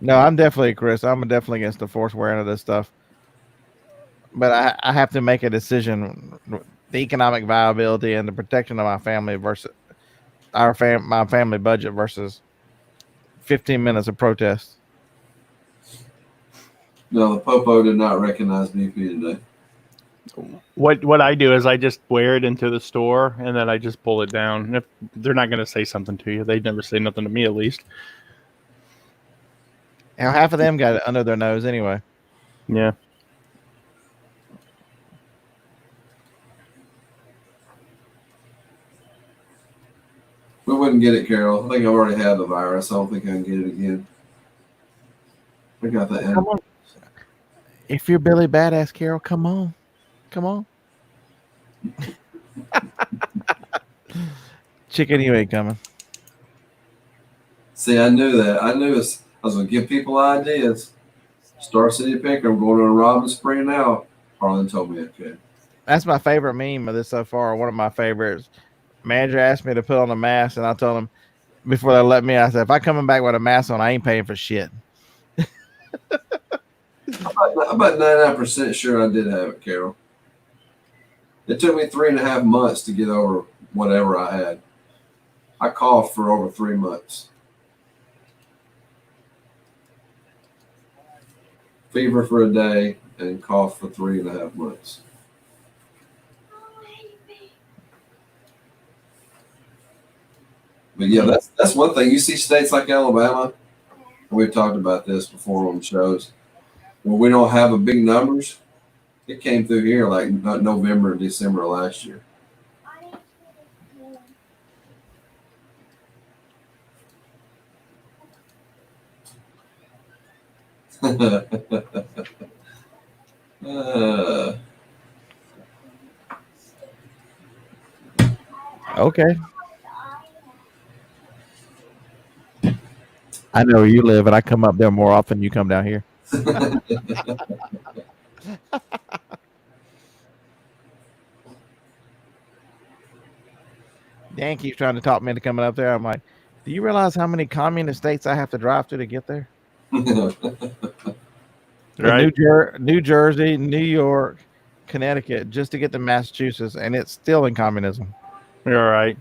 No, I'm definitely, Chris. I'm definitely against the forced wearing of this stuff. But I have to make a decision the economic viability and the protection of my family versus my family budget versus 15 minutes of protest. No, the Popo did not recognize BP today. What I do is I just wear it into the store and then I just pull it down. And if they're not going to say something to you, they never say nothing to me at least. And half of them got it under their nose anyway. Yeah. We wouldn't get it, Carol. I think I already had the virus. I don't think I can get it again. I got that. Come on. If you're Billy Badass, Carol, come on. Come on. Chicken, you ain't coming. See, I knew that. I knew I was going to give people ideas. Star City Picker. I'm going on a Robin Spring now. Harlan told me okay. That's my favorite meme of this so far. One of my favorites. Manager asked me to put on a mask, and I told him before they let me, I said, if I coming back with a mask on, I ain't paying for shit. I'm about 99% sure I did have it, Carol. It took me 3.5 months to get over whatever I had. I coughed for over 3 months. Fever for a day and cough for 3.5 months. But yeah, that's one thing. You see states like Alabama, and we've talked about this before on the shows, where we don't have a big numbers. It came through here like November, December last year. Okay. I know where you live, and I come up there more often than you come down here. Dan keeps trying to talk me into coming up there. I'm like, do you realize how many communist states I have to drive to get there? Right. New Jersey, New York, Connecticut, just to get to Massachusetts, and it's still in communism. You're right.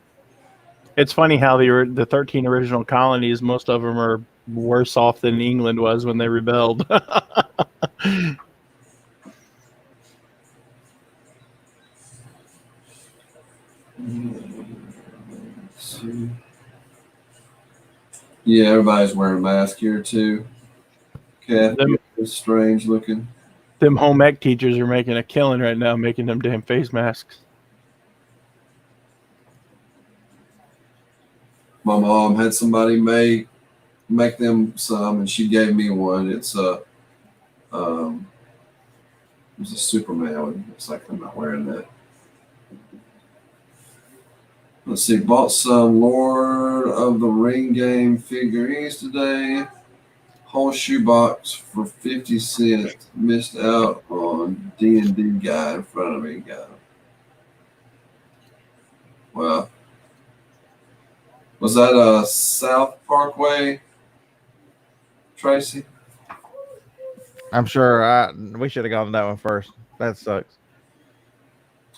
It's funny how the 13 original colonies, most of them are worse off than England was when they rebelled. Yeah, everybody's wearing a mask here too. Kathy is strange looking. Them home ec teachers are making a killing right now, making them damn face masks. My mom had somebody make them some, and she gave me one. It's a Superman one. It's like I'm not wearing that. Let's see. Bought some Lord of the Ring game figurines today. Whole shoebox for 50 cents. Missed out on D&D guy in front of me. Got him. Wow. Was that South Parkway, Tracy? I'm sure we should have gone to that one first. That sucks.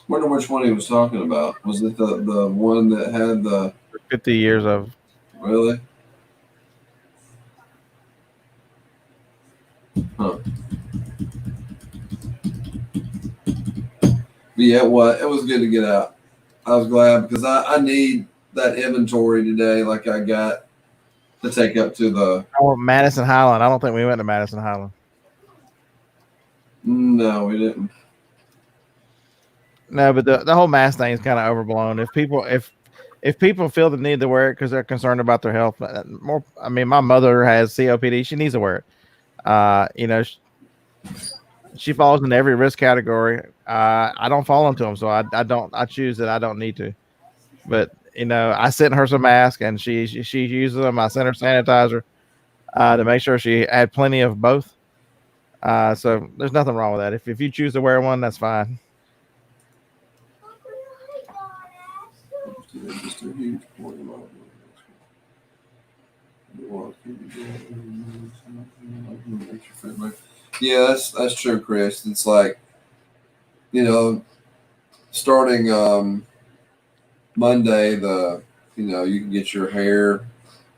Wonder which one he was talking about. Was it the one that had the 50 years of really? Huh. But yeah, it was good to get out. I was glad because I need that inventory today, like I got to take up to the Madison Highland. I don't think we went to Madison Highland. No, we didn't. No, but the whole mask thing is kind of overblown. If people feel the need to wear it because they're concerned about their health, my mother has COPD. She needs to wear it. She falls into every risk category. I don't fall into them, so I don't. I choose that I don't need to. But I sent her some masks, and she uses them. I sent her sanitizer to make sure she had plenty of both. So there's nothing wrong with that. If you choose to wear one, that's fine. Just a huge point. Yeah, that's true, Chris. It's like, starting Monday, you can get your hair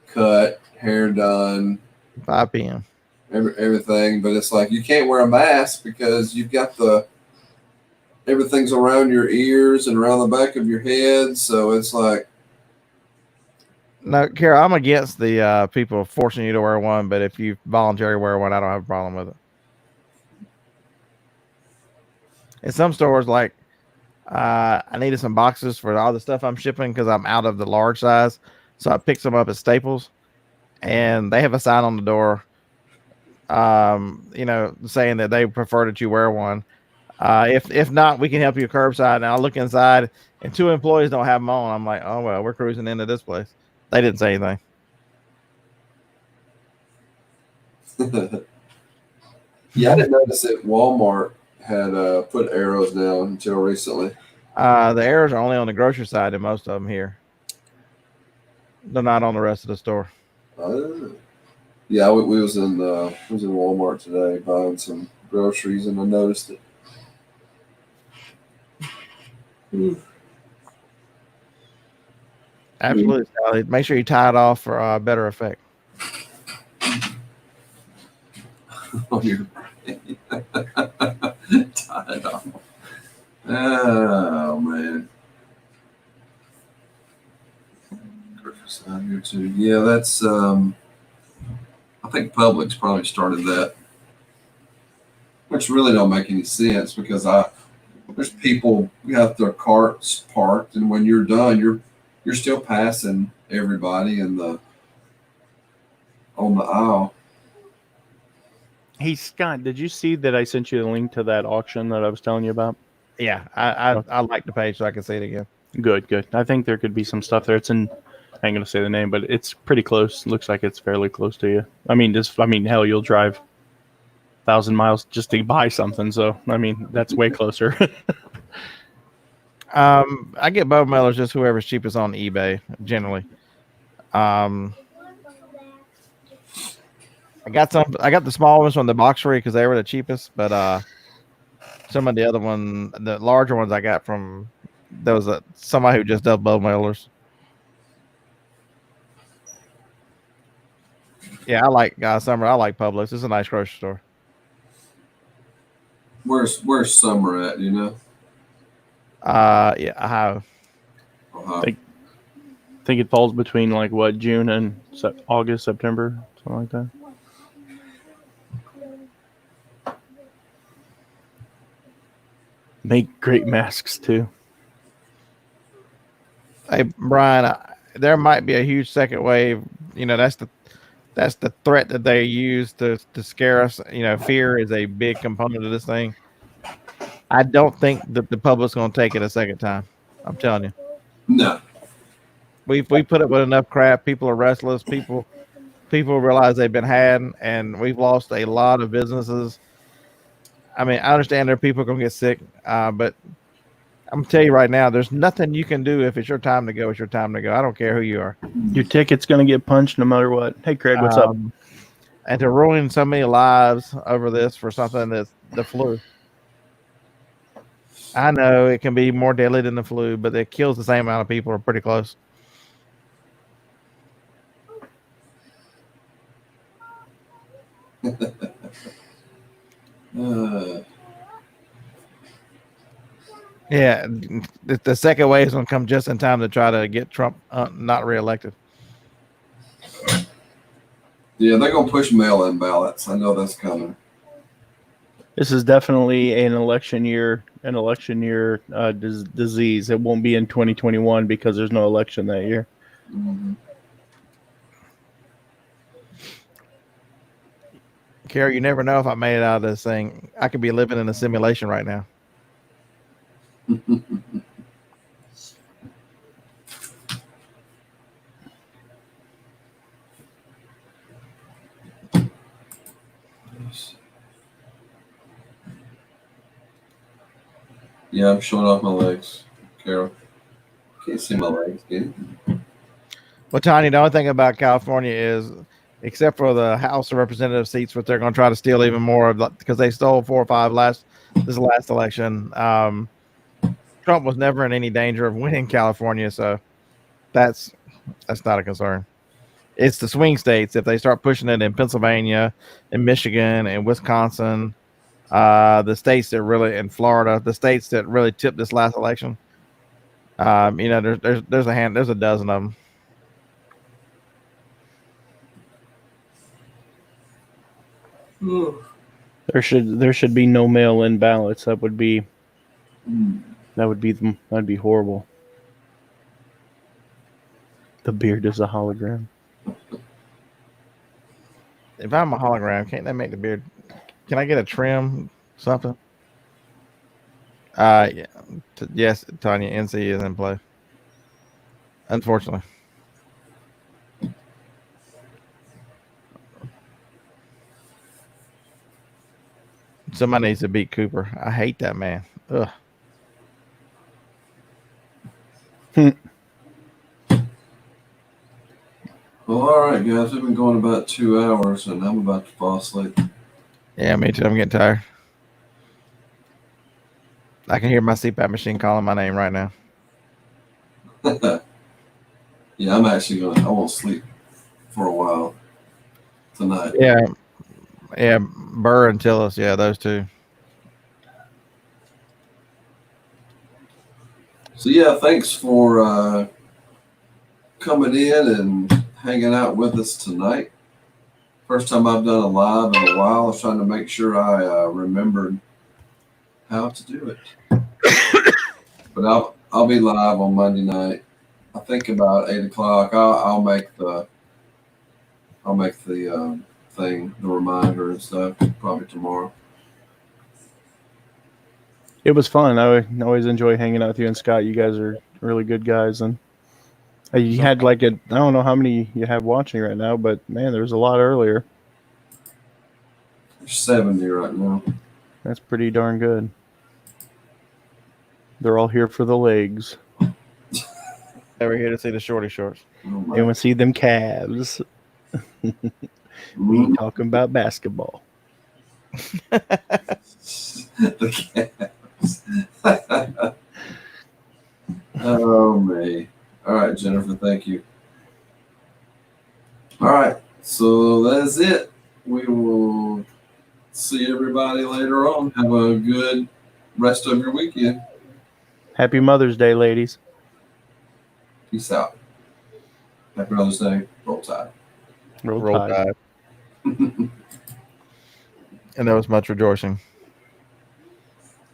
cut, hair done, 5 p.m. everything, but it's like you can't wear a mask because you've got everything's around your ears and around the back of your head, so it's like. No, Kara, I'm against the people forcing you to wear one, but if you voluntarily wear one, I don't have a problem with it. In some stores, like I needed some boxes for all the stuff I'm shipping because I'm out of the large size, so I picked some up at Staples, and they have a sign on the door, saying that they prefer that you wear one. If not, we can help you curbside. And I look inside, and 2 employees don't have them on. I'm like, oh well, we're cruising into this place. They didn't say anything. Yeah, I didn't notice that Walmart had put arrows down until recently. The arrows are only on the grocery side, and most of them here. They're not on the rest of the store. Yeah, we was in Walmart today buying some groceries, and I noticed it. Absolutely, Sally. Make sure you tie it off for better effect. On your brain. Tie it off. Oh man. Here too. Yeah, that's I think Publix probably started that. Which really don't make any sense because there's people got their carts parked, and when you're done, you're still passing everybody on the aisle. Hey Scott, did you see that I sent you the link to that auction that I was telling you about? Yeah, I like the page so I can see it again. Good. I think there could be some stuff there. It's in, I ain't gonna say the name, but it's pretty close. Looks like it's fairly close to you. Hell, you'll drive 1,000 miles just to buy something. So that's way closer. I get bow mailers just whoever's cheapest on eBay generally. I got the small ones from the box free because they were the cheapest, but some of the other the larger ones I got from there was somebody who just does bow mailers. Yeah, I like Summer. I like Publix. It's a nice grocery store. Where's Summer at? Do you know? Yeah, I have. I think it falls between June and August, September, something like that. Make great masks too. Hey Brian, there might be a huge second wave. That's the threat that they use to scare us. Fear is a big component of this thing. I don't think that the public's going to take it a second time. I'm telling you. No. We put up with enough crap. People are restless. People realize they've been had, and we've lost a lot of businesses. I understand there are people going to get sick, but I'm going to tell you right now, there's nothing you can do. If it's your time to go, it's your time to go. I don't care who you are. Your ticket's going to get punched no matter what. Hey, Craig, what's up? And to ruin so many lives over this for something that's the flu. I know it can be more deadly than the flu, but it kills the same amount of people or pretty close. Yeah, the second wave is going to come just in time to try to get Trump not reelected. Yeah, they're going to push mail-in ballots. I know that's coming. This is definitely an election year disease. It won't be in 2021 because there's no election that year. Mm-hmm. Carrie, you never know if I made it out of this thing. I could be living in a simulation right now. Yeah, I'm showing off my legs, Carol. Can't see my legs, dude. Well, Tanya, the only thing about California is, except for the House of Representative seats, which they're going to try to steal even more of because they stole 4 or 5 this last election. Trump was never in any danger of winning California, so that's not a concern. It's the swing states. If they start pushing it in Pennsylvania and Michigan and Wisconsin, the states that really in Florida, the states that really tipped this last election, there's a dozen of them. There should be no mail-in ballots. That'd be horrible. The beard is a hologram. If I'm a hologram, can't they make the beard? Can I get a trim? Something? Yeah. Yes, Tanya, NC is in play. Unfortunately. Somebody needs to beat Cooper. I hate that man. Ugh. Well, all right, guys. We've been going about 2 hours, and I'm about to fall asleep. Yeah, me too. I'm getting tired. I can hear my CPAP machine calling my name right now. Yeah, I'm actually I won't sleep for a while tonight. Yeah, Burr and Tillis. Yeah, those two. So yeah, thanks for coming in and hanging out with us tonight. First time I've done a live in a while. I was trying to make sure I remembered how to do it. But I'll be live on Monday night. I think about 8 o'clock. I'll make the thing, the reminder and stuff, probably tomorrow. It was fun. I always enjoy hanging out with you and Scott. You guys are really good guys, and you had I don't know how many you have watching right now, but man, there was a lot earlier. There's 70 right now. That's pretty darn good. They're all here for the legs. They were here to see the shorty shorts. They want to see them calves. We ain't talking about basketball. The calves. Oh, man. All right, Jennifer, thank you. All right, so that's it. We will see everybody later on. Have a good rest of your weekend. Happy Mother's Day, ladies. Peace out. Happy Mother's Day. Roll Tide. Roll Tide. And there was much rejoicing.